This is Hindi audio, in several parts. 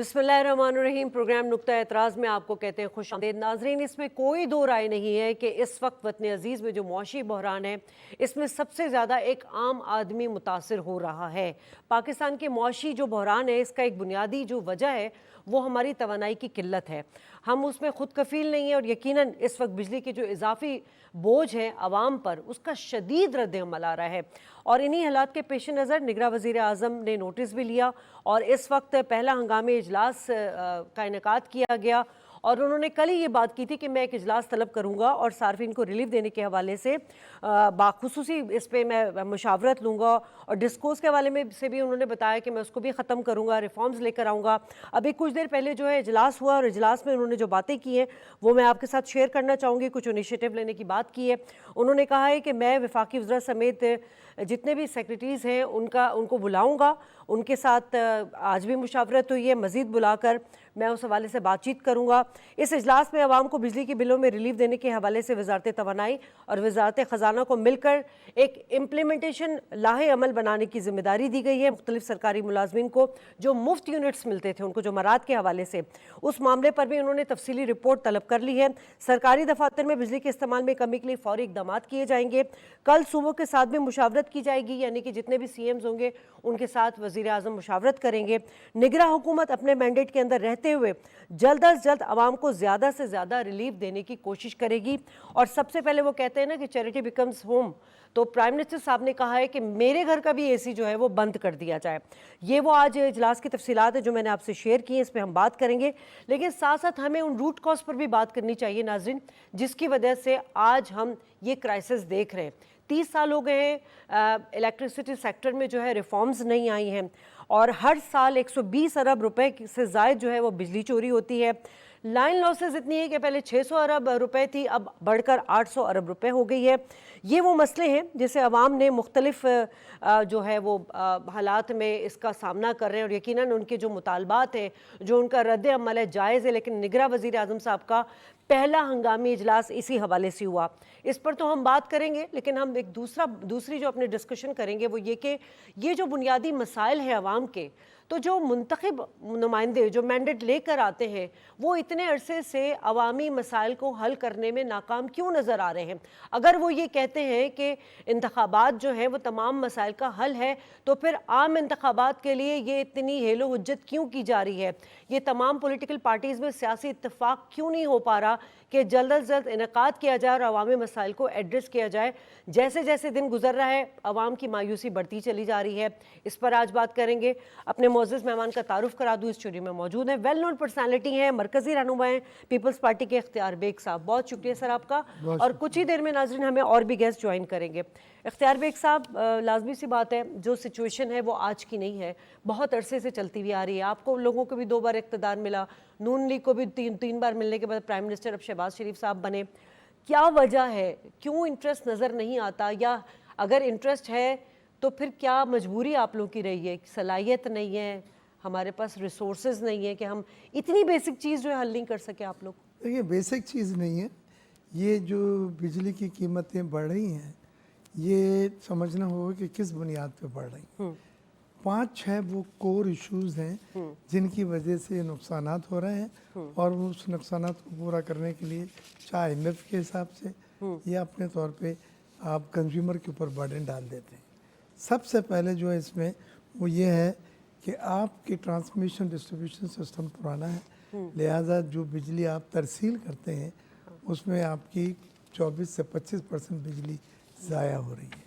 बिस्मिल्लाहिर्रहमानिर्रहीम। प्रोग्राम नुक्ता एतराज़ में आपको कहते हैं खुश आमदीद। नाज़रीन, इसमें कोई दो राय नहीं है कि इस वक्त वतन अजीज़ में जो मुआशी बहरान है, इसमें सबसे ज़्यादा एक आम आदमी मुतासर हो रहा है। पाकिस्तान के मुआशी जो बहरान है, इसका एक बुनियादी जो वजह है वो हमारी तवानाई की किल्लत है। हम उसमें खुद कफ़ील नहीं है और यकीनन इस वक्त बिजली के जो इजाफी बोझ है आवाम पर, उसका शदीद रद्द-ए-अमल आ रहा है। और इन्हीं हालात के पेश नज़र निगरां वज़ीर आज़म ने नोटिस भी लिया और इस वक्त पहला हंगामी इजलास का इनेकाद किया गया। और उन्होंने कल ही ये बात की थी कि मैं एक इजलास तलब करूँगा और सार्फिन को रिलीफ देने के हवाले से बाखुसूसी इस पर मैं मुशावरत लूँगा। और डिस्कोर्स के हवाले में से भी उन्होंने बताया कि मैं उसको भी ख़त्म करूँगा, रिफॉर्म्स लेकर आऊँगा। अभी कुछ देर पहले जो है इजलास हुआ और इजलास में उन्होंने जो बातें की हैं वो मैं आपके साथ शेयर करना चाहूँगी। कुछ इनिशिएटिव लेने की बात की है। उन्होंने कहा है कि मैं वफाकी वज़रा समेत जितने भी सेक्रेटरीज़ हैं उनको बुलाऊँगा, उनके साथ आज भी मुशावरत हुई है, मज़ीद बुलाकर मैं उस हवाले से बातचीत करूँगा। इस इजलास में आवाम को बिजली के बिलों में रिलीफ देने के हवाले से वजारत तवानाई और वजारत ख़जाना को मिलकर एक इम्प्लीमेंटेशन लाहे अमल बनाने की जिम्मेदारी दी गई है। मुख्तलिफ सरकारी मुलाजमीन को जो मुफ्त यूनिट्स मिलते थे उनको जमरात के हवाले से, उस मामले पर भी उन्होंने तफसीली रिपोर्ट तलब कर ली है। सरकारी दफातर में बिजली के इस्तेमाल में कमी के लिए फौरी इकदाम किए जाएंगे। कल सूबों के साथ भी मुशावरत की जाएगी, यानी कि जितने भी CMs होंगे उनके साथ वज़ीर आज़म मुशावरत करेंगे। निगरां हुकूमत अपने मैंडेट के अंदर रहते हुए जल्द अज जल्द आवाम को ज़्यादा से ज़्यादा रिलीफ देने की कोशिश करेगी। और सबसे पहले वो कहते हैं ना कि चैरिटी बिकम्स होम, तो प्राइम मिनिस्टर साहब ने कहा है कि मेरे घर का भी AC जो है वो बंद कर दिया जाए। ये वो आज इजलास की तफसीलात है जो मैंने आपसे शेयर की हैं, इस पर हम बात करेंगे। लेकिन साथ साथ हमें उन रूट कॉज पर भी बात करनी चाहिए नाज़रीन, जिसकी वजह से आज हम ये क्राइसिस देख रहे हैं। 30 साल हो गए हैं इलेक्ट्रिसिटी सेक्टर में जो है रिफॉर्म्स नहीं आई हैं और हर साल 120 अरब रुपए से ज़ायद जो है वो बिजली चोरी होती है। लाइन लॉसेस इतनी है कि पहले 600 अरब रुपए थी, अब बढ़कर 800 अरब रुपए हो गई है। ये वो मसले हैं जिसे अवाम ने मुख्तलिफ जो है वो हालात में इसका सामना कर रहे हैं और यकीनन उनके जो मुतालबात हैं, जो उनका रद्द अमल है, जायज़ है। लेकिन निगरां वज़ीर आज़म साहब का पहला हंगामी इजलास इसी हवाले से हुआ। इस पर तो हम बात करेंगे, लेकिन हम एक दूसरी जो अपने डिस्कशन करेंगे वो ये कि ये जो बुनियादी मसाइल हैं आवाम के, तो जो मुंतखब नुमाइंदे जो मैंडेट लेकर आते हैं वो इतने अरसे से अवामी मसाइल को हल करने में नाकाम क्यों नज़र आ रहे हैं। अगर वो ये कहते हैं कि इंतखाबात जो है वो तमाम मसाइल का हल है, तो फिर आम इंतखाबात के लिए ये इतनी हेलो हुज्जत क्यों की जा रही है। ये तमाम पॉलिटिकल पार्टीज़ में सियासी इत्तेफाक क्यों नहीं हो पा रहा कि जल्द अज जल्द इनेकाद किया जाए और अवामी मसाइल को एड्रेस किया जाए। जैसे जैसे दिन गुजर रहा है अवाम की मायूसी बढ़ती चली जा रही है। इस पर आज बात करेंगे। अपने मोअज़्ज़ज़ मेहमान का तारुफ करा दूँ, इस स्टूडियो में मौजूद है, वेल नोन पर्सनैलिटी हैं, मरकज़ी रहनुमा हैं पीपल्स पार्टी के इख्तियार बेग साहब। बहुत शुक्रिया सर आपका। और कुछ ही देर में नाज़रीन हमें और भी गेस्ट ज्वाइन करेंगे। इख्तियार बेग साहब, लाजमी सी बात है जो सिचुएशन है वो आज की नहीं है, बहुत अरसे से चलती हुई आ रही है। आपको लोगों को भी 2 बार इक़्तिदार मिला, नून लीग को भी तीन बार मिलने के बाद प्राइम मिनिस्टर अब शहबाज शरीफ साहब बने। क्या वजह है, क्यों इंटरेस्ट नज़र नहीं आता, या अगर इंटरेस्ट है तो फिर क्या मजबूरी आप लोगों की रही है? सलाहियत नहीं है, हमारे पास रिसोर्सेज नहीं है कि हम इतनी बेसिक चीज़ जो है हल नहीं कर सके आप लोग? देखिए, बेसिक चीज़ नहीं है। ये जो बिजली की कीमतें बढ़ रही हैं, ये समझना होगा कि किस बुनियाद पे बढ़ रही हैं। 5-6 वो कोर इश्यूज़ हैं जिनकी वजह से नुकसानात हो रहे हैं और उस नुकसानात को पूरा करने के लिए चाहे IMF के हिसाब से या अपने तौर पे आप कंज्यूमर के ऊपर बर्डन डाल देते हैं। सबसे पहले जो है इसमें वो ये है कि आपकी ट्रांसमिशन डिस्ट्रीब्यूशन सिस्टम पुराना है, लिहाजा जो बिजली आप तरसील करते हैं उसमें आपकी 24 से 25% बिजली ज़ाया हो रही है।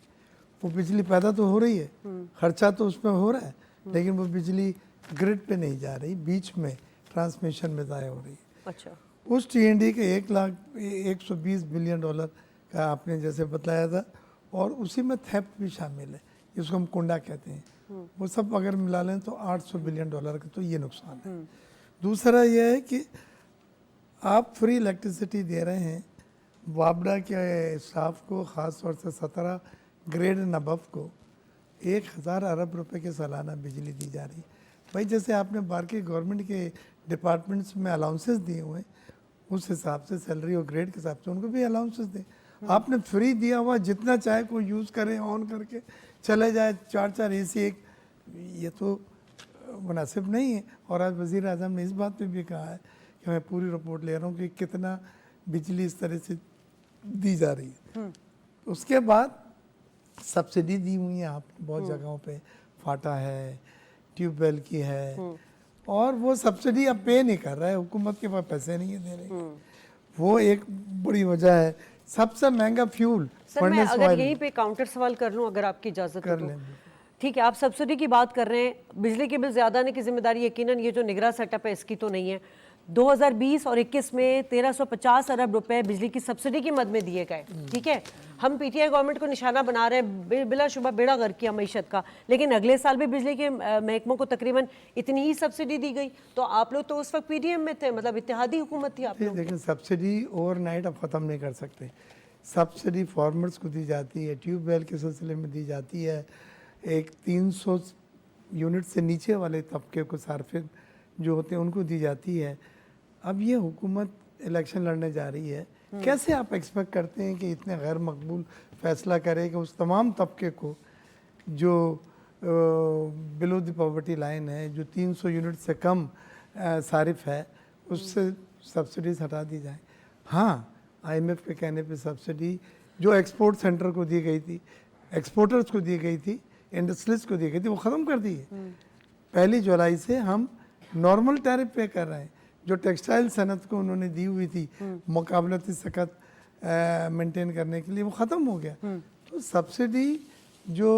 वो बिजली पैदा तो हो रही है, खर्चा तो उसमें हो रहा है, लेकिन वो बिजली ग्रिड पे नहीं जा रही, बीच में ट्रांसमिशन में ज़ाया हो रही है। अच्छा, उस TND के 120 बिलियन डॉलर का आपने जैसे बताया था, और उसी में थेफ्ट भी शामिल है, जिसको हम कुंडा कहते हैं। वो सब अगर मिला लें तो 800 बिलियन डॉलर का तो ये नुकसान है। दूसरा यह है कि आप फ्री इलेक्ट्रिसिटी दे रहे हैं वाबडा के स्टाफ को, ख़ास तौर से 17 ग्रेड नबफ को 1000 अरब रुपए के सालाना बिजली दी जा रही है। भाई, जैसे आपने बाकी गवर्नमेंट के डिपार्टमेंट्स में अलाउंसेस दिए हुए हैं, उस हिसाब से सैलरी और ग्रेड के हिसाब से उनको भी अलाउंसेस दें। आपने फ्री दिया हुआ, जितना चाहे कोई यूज़ करे, ऑन करके चले जाए, 4-4 AC एक, ये तो मुनासिब नहीं है। और आज वज़ीर आज़म ने इस बात पे भी कहा है कि मैं पूरी रिपोर्ट ले रहा हूँ कि कितना बिजली इस तरह से दी जा रही है। उसके बाद सब्सिडी दी हुई है आपने बहुत जगहों पे, फाटा है, ट्यूबवेल की है, और वो सब्सिडी अब पे नहीं कर रहा है, हुकूमत के पास पैसे नहीं है देने, वो एक बड़ी वजह है। सबसे महंगा फ्यूल सर, मैं अगर यहीं पे काउंटर सवाल कर लूं, अगर आपकी इजाजत कर हो लें। तो। ठीक है, आप सब्सिडी की बात कर रहे हैं, बिजली के बिल ज्यादा आने की जिम्मेदारी यकीनन ये जो निगरान सेटअप है इसकी तो नहीं है। 2020 और 21 में 1350 अरब रुपए बिजली की सब्सिडी की मद में दिए गए। ठीक है, हम पीटीआई गवर्नमेंट को निशाना बना रहे हैं, बिलाशुबा बेड़ा गर्क किया मईशत का, लेकिन अगले साल भी बिजली के महकमों को तकरीबन इतनी ही सब्सिडी दी गई। तो आप लोग तो उस वक्त पीडीएम में थे, मतलब इत्तेहादी हुकूमत थी आप लोग। लेकिन सब्सिडी ओवरनाइट अब ख़त्म नहीं कर सकते। सब्सिडी फार्मर्स को दी जाती है, ट्यूबवेल के सिलसिले में दी जाती है, एक 300 यूनिट से नीचे वाले तबके को सार्फिन जो होते हैं उनको दी जाती है। अब ये हुकूमत इलेक्शन लड़ने जा रही है, कैसे आप एक्सपेक्ट करते हैं कि इतने गैर मकबूल फैसला करे कि उस तमाम तबके को जो बिलो द पॉवर्टी लाइन है, जो 300 यूनिट से कम सारिफ है, उससे सब्सिडीज हटा दी जाए। हाँ, IMF के कहने पे सब्सिडी जो एक्सपोर्ट सेंटर को दी गई थी, एक्सपोर्टर्स को दी गई थी, इंडस्ट्रीज को दी गई थी, वो ख़त्म कर दी है। 1 जुलाई से हम नॉर्मल टैरिफ पे कर रहे हैं। जो टेक्सटाइल सनत को उन्होंने दी हुई थी मुकाबलती सकत मेंटेन करने के लिए, वो ख़त्म हो गया। तो सब्सिडी जो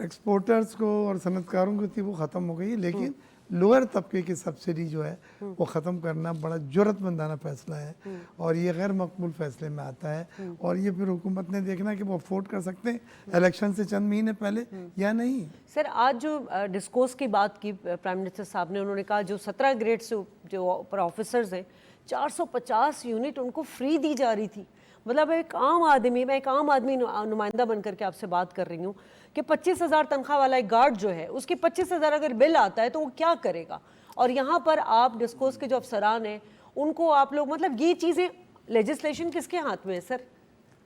एक्सपोर्टर्स को और सनतकारों को थी वो ख़त्म हो गई, लेकिन लोअर तबके की सब्सिडी जो है वो ख़त्म करना बड़ा जुर्रतमंदाना फैसला है, और ये गैर मकबूल फैसले में आता है। और ये फिर हुकूमत ने देखना कि वो अफोर्ड कर सकते हैं इलेक्शन से चंद महीने पहले या नहीं। सर, आज जो डिस्कोर्स की बात की प्राइम मिनिस्टर साहब ने, उन्होंने कहा जो 17 ग्रेड से जो ऑफिसर्स हैं 450 यूनिट उनको फ्री दी जा रही थी। मतलब एक आम आदमी, मैं एक आम आदमी नुमाइंदा बन करके आपसे बात कर रही हूँ कि 25,000 तनख्वाह वाला एक गार्ड जो है उसकी 25,000 अगर बिल आता है तो वो क्या करेगा। और यहाँ पर आप डिस्कोर्स के जो अफसरान हैं उनको आप लोग, मतलब ये चीज़ें लेजिस्लेशन किसके हाथ में है सर?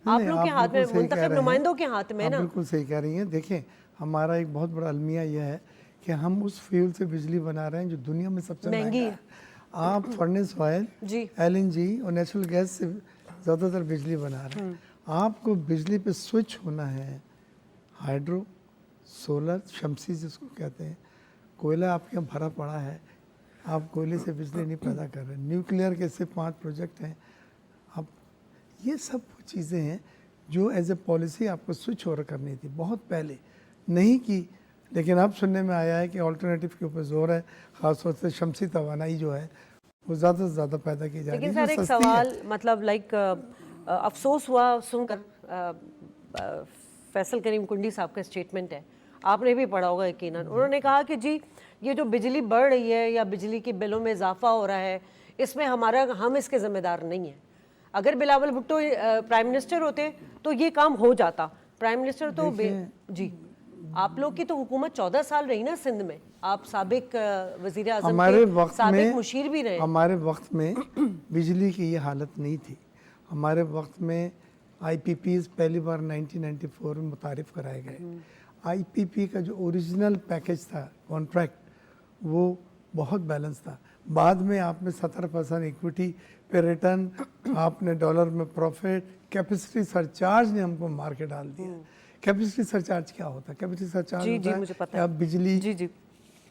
आप लोग के हाथ में, मुंतखब नुमाइंदों के हाथ में ना। बिल्कुल सही कह रही हैं। देखें, हमारा एक बहुत बड़ा अलमिया यह है कि हम उस फ्यूल से बिजली बना रहे हैं जो दुनिया में सबसे महंगी है। आप फर्नेस ऑयल, LNG और नेचुरल गैस से ज़्यादातर बिजली बना रहे हैं। आपको बिजली पे स्विच होना है, हाइड्रो, सोलर, शमसी जिसको कहते हैं, कोयला आपके यहाँ भरा पड़ा है, आप कोयले से बिजली नहीं पैदा कर रहे। न्यूक्लियर के सिर्फ 5 प्रोजेक्ट हैं। अब ये सब चीज़ें हैं जो एज ए पॉलिसी आपको स्विच ओवर करनी थी, बहुत पहले नहीं की, लेकिन अब सुनने में आया है कि ऑल्टरनेटिव के ऊपर जोर है, ख़ासतौर से शमसी तवानाई जो है वो ज़्यादा से ज़्यादा पैदा की जा रही है। लेकिन सर एक सवाल, मतलब लाइक अफसोस हुआ सुनकर, फैसल करीम कुंडी साहब का स्टेटमेंट है, आपने भी पढ़ा होगा यकीनन। उन्होंने कहा कि जी ये जो बिजली बढ़ रही है या बिजली के बिलों में इजाफा हो रहा है, इसमें हम इसके ज़िम्मेदार नहीं हैं। अगर बिलावल भुट्टो प्राइम मिनिस्टर होते तो ये काम हो जाता। प्राइम मिनिस्टर तो जी, आप लोग की तो हुकूमत 14 साल रही ना सिंध में, आप साबिक वज़ीर आज़म हमारे के वक्त साबिक में मुशीर भी रहे। हमारे वक्त में बिजली की ये हालत नहीं थी। हमारे वक्त में IPPs पहली बार 1994 में मुतारिफ कराए गए। IPP का जो ओरिजिनल पैकेज था, कॉन्ट्रैक्ट, वो बहुत बैलेंस था। बाद में आपने 17% इक्विटी पे रिटर्न, आपने डॉलर में प्रॉफिट, कैपेसिटी सरचार्ज ने हमको मार के डाल दिया। कैपेसिटी सरचार्ज क्या होता है? कैपेसिटी सरचार्ज होता है मुझे पता है आप बिजली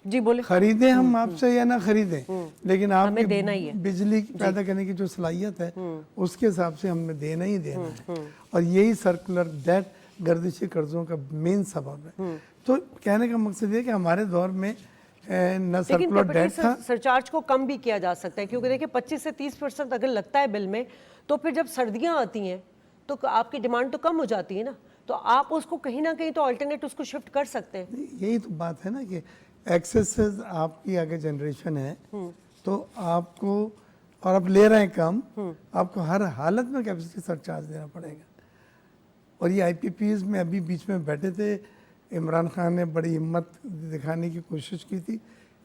जी बोले खरीदें हम आपसे या ना खरीदें, लेकिन आपने देना ही है। बिजली पैदा करने की जो सलाहियत है उसके हिसाब से हमें देना ही देना है। और यही सर्कुलर डेट गर्दिशी कर्जों का मेन सबब है। तो कहने का मकसद ये कि हमारे दौर में न सर्कुलर डेट था। सरचार्ज को कम भी किया जा सकता है, क्योंकि देखिए 25 से 30% अगर लगता है बिल में, तो फिर जब सर्दियां आती हैं तो आपकी डिमांड तो कम हो जाती है ना, तो आप उसको कहीं ना कहीं तो अल्टरनेट उसको शिफ्ट कर सकते हैं। यही तो बात है ना कि एक्सेस आपकी आगे जनरेशन है तो आपको, और आप ले रहे हैं कम, आपको हर हालत में कैपेसिटी सरचार्ज देना पड़ेगा। और ये IPPs में अभी बीच में बैठे थे, इमरान खान ने बड़ी हिम्मत दिखाने की कोशिश की थी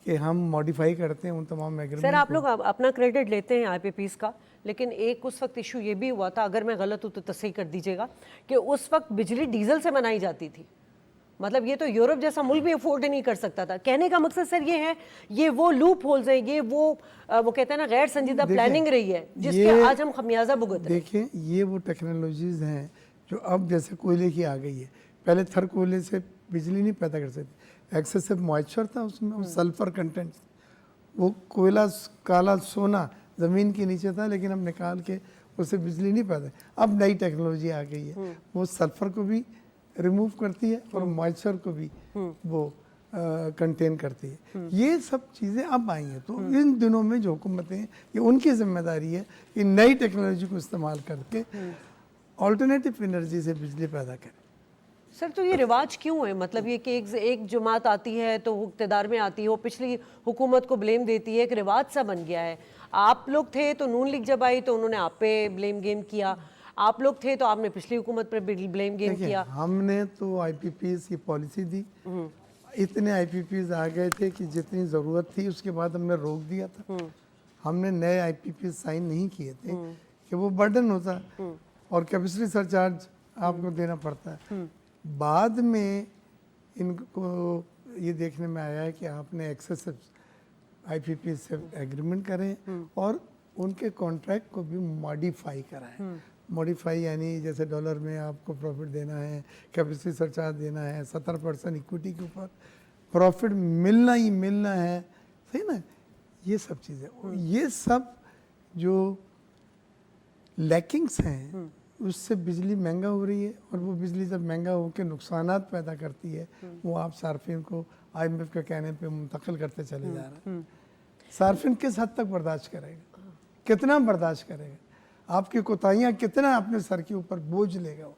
कि हम मॉडिफाई करते हैं उन तमाम एग्रीमेंट। सर आप लोग अपना क्रेडिट लेते हैं IPPs का, लेकिन एक उस वक्त इशू ये भी हुआ था, अगर मैं गलत हूँ तो तसहीह कर दीजिएगा, कि उस वक्त बिजली डीजल से बनाई जाती थी। मतलब ये तो यूरोप जैसा मुल्क भी अफोर्ड नहीं कर सकता था। कहने का मकसद सर ये है, ये वो लूप होल्स हैं, ये वो कहते हैं ना गैर संजीदा देखिए, प्लानिंग रही है जिसके ये आज हम खमियाजा भुगत रहे हैं। देखें, ये वो टेक्नोलॉजीज हैं जो अब जैसे कोयले की आ गई है। पहले थर कोयले से बिजली नहीं पैदा कर सकते, एक्सेसिव मॉइस्चर था उसमें और सल्फर कंटेंट, वो कोयला काला सोना ज़मीन के नीचे था, लेकिन हम निकाल के उससे बिजली नहीं पैदा। अब नई टेक्नोलॉजी आ गई है, वो सल्फर को भी रिमूव करती है और मॉइस्चर को भी वो कंटेन करती है। ये सब चीज़ें अब आई हैं, तो इन दिनों में जो हुकूमतें हैं, ये उनकी जिम्मेदारी है कि नई टेक्नोलॉजी को इस्तेमाल करके ऑल्टरनेटिव एनर्जी से बिजली पैदा करें। सर तो ये रिवाज क्यों है? मतलब ये कि एक जमात आती है तो वो इक़्तिदार में आती है, वो पिछली हुकूमत को ब्लेम देती है, एक रिवाज सा बन गया है। आप लोग थे तो नून लीग जब आई तो उन्होंने आप पे ब्लेम गेम किया, आप लोग थे तो आपने पिछली हुकूमत पर ब्लेम गेम किया। हमने तो आईपीपीएस की पॉलिसी दी, इतने आईपीपीएस आ गए थे कि जितनी ज़रूरत थी उसके बाद हमने रोक दिया था। हमने नए आईपीपीएस साइन नहीं किए थे कि वो बर्डन होता और कैपेसिटी सरचार्ज आपको देना पड़ता है। बाद में इनको ये देखने में आया है कि आपने एक्सेसिव आईपीपीएस से एग्रीमेंट करें और उनके कॉन्ट्रैक्ट को भी मॉडिफाई कराएं। मॉडिफाई यानी जैसे डॉलर में आपको प्रॉफिट देना है, कैपेसिटी सरचार्ज देना है, 70% इक्विटी के ऊपर प्रॉफिट मिलना ही मिलना है, सही ना। ये सब चीज़ें, ये सब जो लैकिंग्स हैं उससे बिजली महंगा हो रही है, और वो बिजली जब महंगा होकर नुकसानात पैदा करती है वो आप सार्फिन को आईएमएफ के कहने पे मुंतकिल करते चले जा रहे हैं। सार्फिन किस हद तक बर्दाश्त करेगा, कितना बर्दाश्त करेगा, आपकी कोताहियाँ कितना अपने सर के ऊपर बोझ लेगा वो।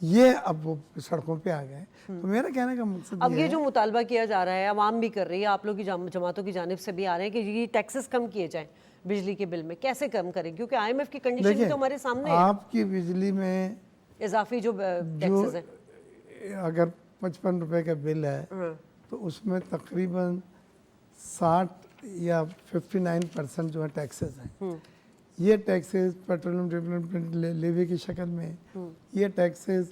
ये अब वो सड़कों पे आ गए। तो मेरा कहने का मकसद अब ये जो मुतालबा किया जा रहा है, आवाम भी कर रही है, आप लोग की जमातों की जानिब से भी आ रहे हैं कि ये टैक्सेस कम किए जाएं बिजली के बिल में। कैसे कम करें, क्योंकि आईएमएफ की कंडीशन भी तो हमारे सामने है। आपकी बिजली में इजाफी जो टैक्सेस है, अगर 55 रुपए का बिल है तो उसमें तकरीबन 60 या 59% जो है टैक्सेस हैं। ये टैक्सेस पेट्रोलियम डेवलपमेंट लेवी की शक्ल में, ये टैक्सेस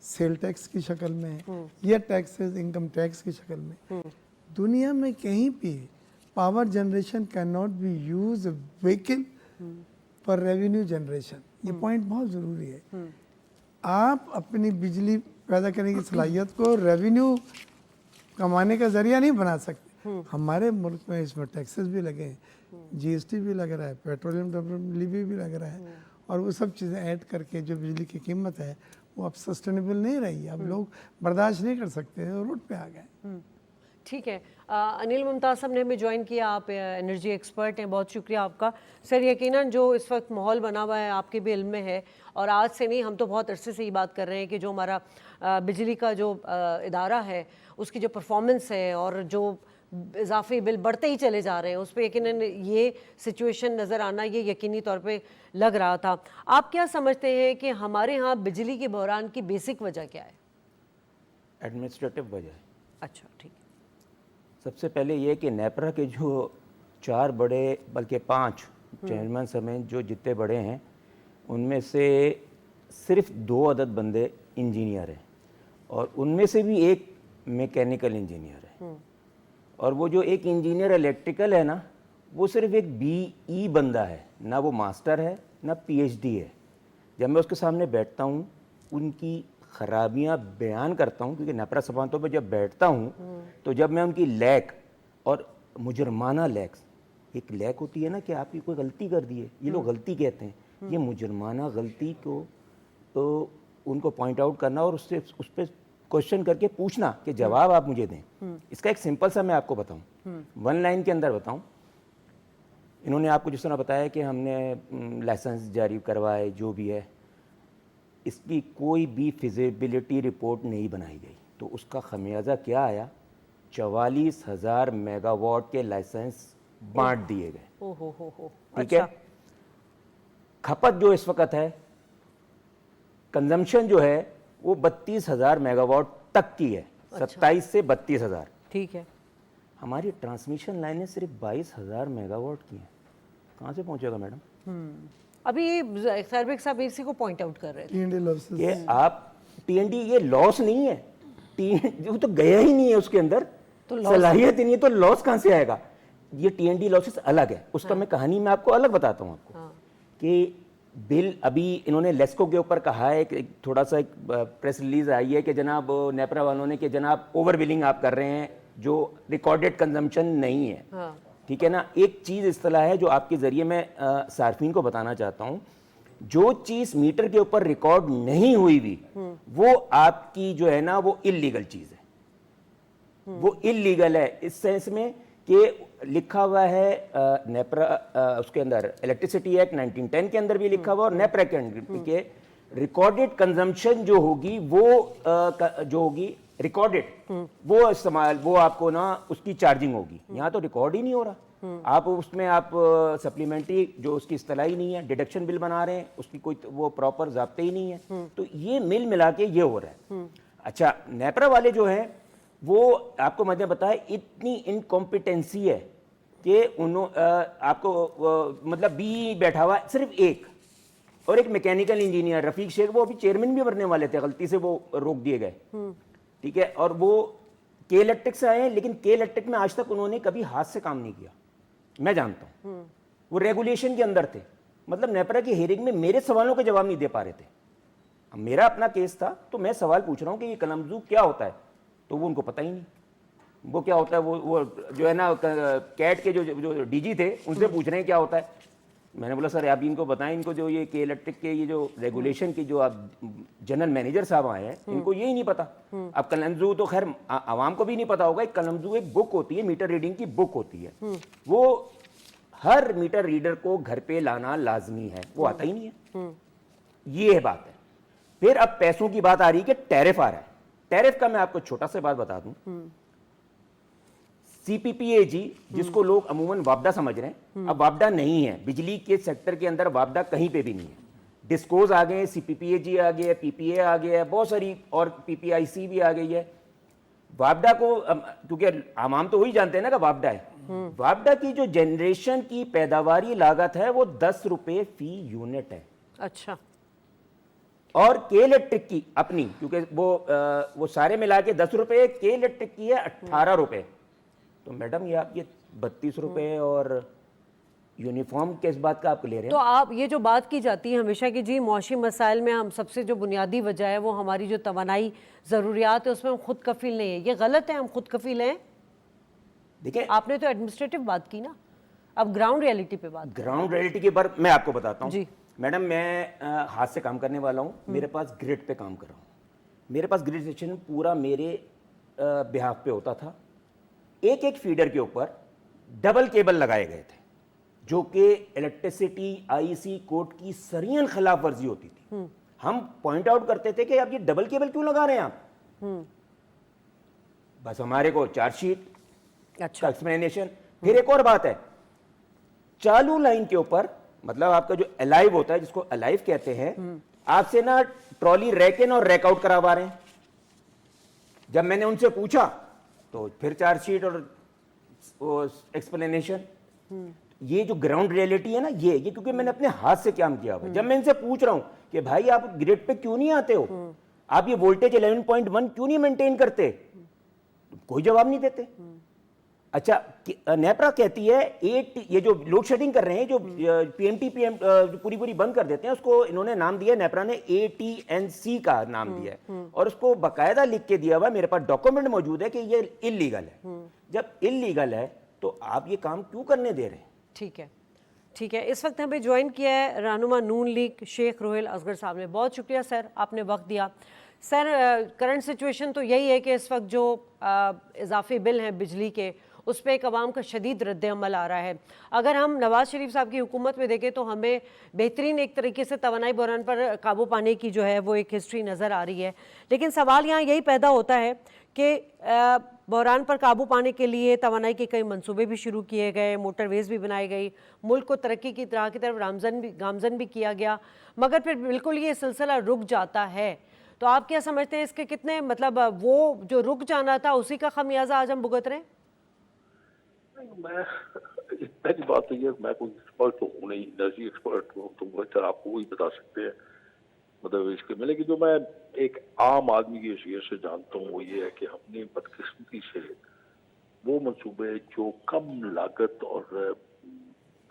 सेल टैक्स की शक्ल में, ये टैक्सेस इनकम टैक्स की शक्ल में। दुनिया में कहीं भी power generation can not be use vehicle for revenue generation. ये पॉइंट बहुत ज़रूरी है। आप अपनी बिजली पैदा करने की सलाहियत को रेवेन्यू कमाने का जरिया नहीं बना सकते। हमारे मुल्क में इसमें टैक्सेस भी लगे हैं, जीएसटी भी लग रहा है, पेट्रोलियम डेवलपमेंट लेवी भी लग रहा है, और वो सब चीज़ें ऐड करके जो बिजली की कीमत है वो अब सस्टेनेबल नहीं रही। अब लोग बर्दाश्त नहीं कर सकते और रोड पे आ गए। ठीक है। अनिल मुमताज़ साहब ने हमें ज्वाइन किया, आप एनर्जी एक्सपर्ट हैं, बहुत शुक्रिया आपका। सर यकीनन जो इस वक्त माहौल बना हुआ है आपके भी इल्म में है, और आज से नहीं, हम तो बहुत अरसे से ये बात कर रहे हैं कि जो हमारा बिजली का जो इदारा है उसकी जो परफॉर्मेंस है और जो इजाफी बिल बढ़ते ही चले जा रहे हैं, उस पर यकीनन ये सिचुएशन नज़र आना ये यकीनी तौर पे लग रहा था। आप क्या समझते हैं कि हमारे यहाँ बिजली के बहरान की बेसिक वजह क्या है? एडमिनिस्ट्रेटिव वजह है। अच्छा, ठीक है। सबसे पहले ये कि नेपरा के जो 4 बड़े बल्कि 5 चेयरमैन समेत जो जितने बड़े हैं उनमें से सिर्फ 2 अदद बंदे इंजीनियर हैं, और उनमें से भी एक मैकेनिकल इंजीनियर है। और वो जो एक इंजीनियर इलेक्ट्रिकल है ना, वो सिर्फ एक बीई बंदा है, ना वो मास्टर है ना पीएचडी है। जब मैं उसके सामने बैठता हूँ उनकी ख़राबियाँ बयान करता हूँ, क्योंकि नेपरा सभाओं पर जब बैठता हूँ तो जब मैं उनकी लैक और मुजरमाना लैक, एक लैक होती है ना कि आपकी कोई गलती कर दी है, ये लोग गलती कहते हैं, ये मुजरमाना गलती को तो उनको पॉइंट आउट करना और उससे उस पर क्वेश्चन करके पूछना कि जवाब आप मुझे दें। इसका एक सिंपल सा मैं आपको बताऊं, 1 लाइन के अंदर बताऊं। इन्होंने आपको जिस तरह बताया कि हमने लाइसेंस जारी करवाए, जो भी है, इसकी कोई भी फिजिबिलिटी रिपोर्ट नहीं बनाई गई, तो उसका खमियाजा क्या आया? 44,000 मेगावाट के लाइसेंस बांट दिए गए। ठीक है। खपत जो इस वक्त है, कंजम्पशन जो है वो 32,000 मेगावाट तक की है। 27 से 32,000। ठीक है। हमारी ट्रांसमिशन लाइनें सिर्फ 22,000 मेगावाट की हैं। कहाँ से पहुंचेगा मैडम? अभी ये साहब इसी को पॉइंट आउट कर रहे थे T&D losses। ये आप टीएनडी, ये लॉस नहीं है, वो तो गया ही नहीं है उसके अंदर, तो सलाहियत ही नहीं है, तो लॉस कहाँ से आएगा? ये टीएनडी लॉसेस अलग है, उसका मैं कहानी में आपको अलग बताता हूँ आपको कि बिल अभी इन्होंने लेस्को के ऊपर कहा है कि थोड़ा सा एक प्रेस रिलीज आई है कि जनाब नेपरा वालों ने कि जनाब ओवर बिलिंग आप कर रहे हैं जो रिकॉर्डेड कंजम्पशन नहीं है। ठीक है ना। एक चीज़ इस्तेलाह है जो आपके ज़रिए मैं सार्फिन को बताना चाहता हूँ, जो चीज़ मीटर के ऊपर रिकॉर्ड नहीं हुई भी वो आपकी जो है ना वो इलीगल चीज़ है, वो इलीगल है इस सेंस में कि लिखा हुआ है नेपरा उसके अंदर इलेक्ट्रिसिटी एक्ट 1910 के अंदर भी लिखा हुआ और नेपरा के अंदर के रिकॉर्डेड कंजम्पशन जो होगी वो जो होगी रिकॉर्डेड वो इस्तेमाल वो आपको ना उसकी चार्जिंग होगी। यहाँ तो रिकॉर्ड ही नहीं हो रहा, आप उसमें आप सप्लीमेंट्री जो उसकी इस्तेलाई नहीं है, डिडक्शन बिल बना रहे हैं, उसकी कोई वो प्रॉपर ज़ाब्ते ही नहीं है, तो ये मिल मिला के ये हो रहा है। अच्छा, नेपरा वाले जो हैं वो आपको मैंने बताया इतनी इनकॉम्पिटेंसी है कि आपको मतलब बी बैठा हुआ सिर्फ एक, और एक मैकेनिकल इंजीनियर रफीक शेख, वो अभी चेयरमैन भी बनने वाले थे, गलती से वो रोक दिए गए। ठीक है। और वो के इलेक्ट्रिक से आए हैं, लेकिन के इलेक्ट्रिक में आज तक उन्होंने कभी हाथ से काम नहीं किया, मैं जानता हूं। वो रेगुलेशन के अंदर थे, मतलब नेपरा की हियरिंग में मेरे सवालों के जवाब नहीं दे पा रहे थे। अब मेरा अपना केस था तो मैं सवाल पूछ रहा हूं कि ये कलमजू क्या होता है, तो वो उनको पता ही नहीं वो क्या होता है। वो जो है ना कैट के जो डीजी थे उनसे पूछ रहे हैं क्या होता है। मैंने बोला सर आप इनको बताएं, इनको जो ये के इलेक्ट्रिक के ये जो रेगुलेशन की जो आप जनरल मैनेजर साहब आए हैं इनको यही नहीं पता। अब कलमजू तो खैर आवाम को भी नहीं पता होगा, कलमजू एक बुक होती है, मीटर रीडिंग की बुक होती है, वो हर मीटर रीडर को घर पे लाना लाजमी है, वो आता ही नहीं है। ये बात है। फिर अब पैसों की बात आ रही है कि टैरिफ आ रहा है। टैरिफ का मैं आपको छोटा सा बात बता दूं, सीपीपीएजी जिसको लोग अमूमन वापडा समझ रहे हैं, अब वापडा नहीं है, बिजली के सेक्टर के अंदर वापडा कहीं पे भी नहीं है। डिस्कोज आ गए, सीपीपीएजी आ गया, पीपीए आ गया, बहुत सारी और पीपीआईसी भी आ गई है। वापडा को क्योंकि आवाम तो वही जानते हैं ना कि वापडा है, वापडा की जो जनरेशन की पैदावारी लागत है वो 10 रुपए फी यूनिट है। अच्छा। और के इलेक्ट्रिक की अपनी, क्योंकि वो सारे मिला के 10 रुपए, के इलेक्ट्रिक की है 18 रुपए। तो मैडम ये आप ये 32 रुपए और यूनिफॉर्म किस बात का आप ले रहे हैं? तो आप ये जो बात की जाती है हमेशा कि जी मौसमी मसाइल में हम सबसे जो बुनियादी वजह है वो हमारी जो तवानाई ज़रूरियात है उसमें हम खुद कफील नहीं है, ये गलत है। हम खुद कफील हैं। देखिए आपने तो एडमिनिस्ट्रेटिव बात की ना, अब ग्राउंड रियलिटी पे बात। ग्राउंड रियलिटी के पर मैं आपको बताता हूँ जी मैडम, मैं हाथ से काम करने वाला हूँ, मेरे पास ग्रिड पे काम कर रहा हूँ, मेरे पास ग्रिड सेक्शन पूरा मेरे बिहाफ पे होता था। एक एक फीडर के ऊपर डबल केबल लगाए गए थे जो कि इलेक्ट्रिसिटी आईसी कोड की सरियन खिलाफ वर्जी होती थी। हम पॉइंट आउट करते थे कि आप ये डबल केबल क्यों लगा रहे हैं आप। बस हमारे को चार्जशीट, अच्छा, एक्सप्लेनेशन। फिर एक और बात है, चालू लाइन के ऊपर मतलब आपका जो अलाइव होता है, जिसको अलाइव कहते हैं, आपसे ना ट्रॉली रैक इन और रैक आउट करवा रहे हैं। जब मैंने उनसे पूछा तो फिर चार्जशीट और एक्सप्लेनेशन। ये जो ग्राउंड रियलिटी है ना, ये क्योंकि मैंने अपने हाथ से काम किया हुआ। जब मैं इनसे पूछ रहा हूं कि भाई आप ग्रिड पे क्यों नहीं आते हो, आप ये वोल्टेज 11.1 क्यों नहीं मेंटेन करते, तो कोई जवाब नहीं देते। अच्छा, नेपरा कहती है ये जो लोड शेडिंग कर रहे हैं, जो पीएमटी पूरी बंद कर देते हैं, उसको इन्होंने नाम दिया, नेपरा ने AT&C का नाम दिया है और उसको बाकायदा लिख के दिया हुआ, मेरे पास डॉक्यूमेंट मौजूद है कि ये इलीगल है। जब इलीगल है तो आप ये काम क्यों करने दे रहे हैं? ठीक है, ठीक है। इस वक्त हमें ज्वाइन किया है रहनुमा नून लीग शेख रोहेल असगर साहब ने। बहुत शुक्रिया सर, आपने वक्त दिया। सर, करंट सिचुएशन तो यही है कि इस वक्त जो इजाफी बिल हैं बिजली के, उस पर एक अवाम का शदीद रद्द-ए-अमल आ रहा है। अगर हम नवाज़ शरीफ साहब की हुकूमत में देखें तो हमें बेहतरीन एक तरीके से तवानाई बहरान पर काबू पाने की जो है वो एक हिस्ट्री नज़र आ रही है। लेकिन सवाल यहाँ यही पैदा होता है कि बहरान पर काबू पाने के लिए तवानाई के कई मंसूबे भी शुरू किए गए, मोटरवेज़ भी बनाई गई, मुल्क को तरक्की की तरफ गामजन भी किया गया, मगर फिर बिल्कुल ये सिलसिला रुक जाता है। तो आप क्या समझते हैं इसके कितने मतलब वो जो रुक जाना था उसी का खमियाजा आज हम भुगत रहे हैं? मैं पहली बात तो ये, मैं कोई एक्सपर्ट तो हूँ नहीं, एनर्जी एक्सपर्ट हूँ तो बेहतर आपको वही बता सकते हैं मतलब इसके में, लेकिन जो मैं एक आम आदमी की हैसियत से जानता हूँ वो ये है कि हमने बदकिस्मती से वो मंसूबे जो कम लागत और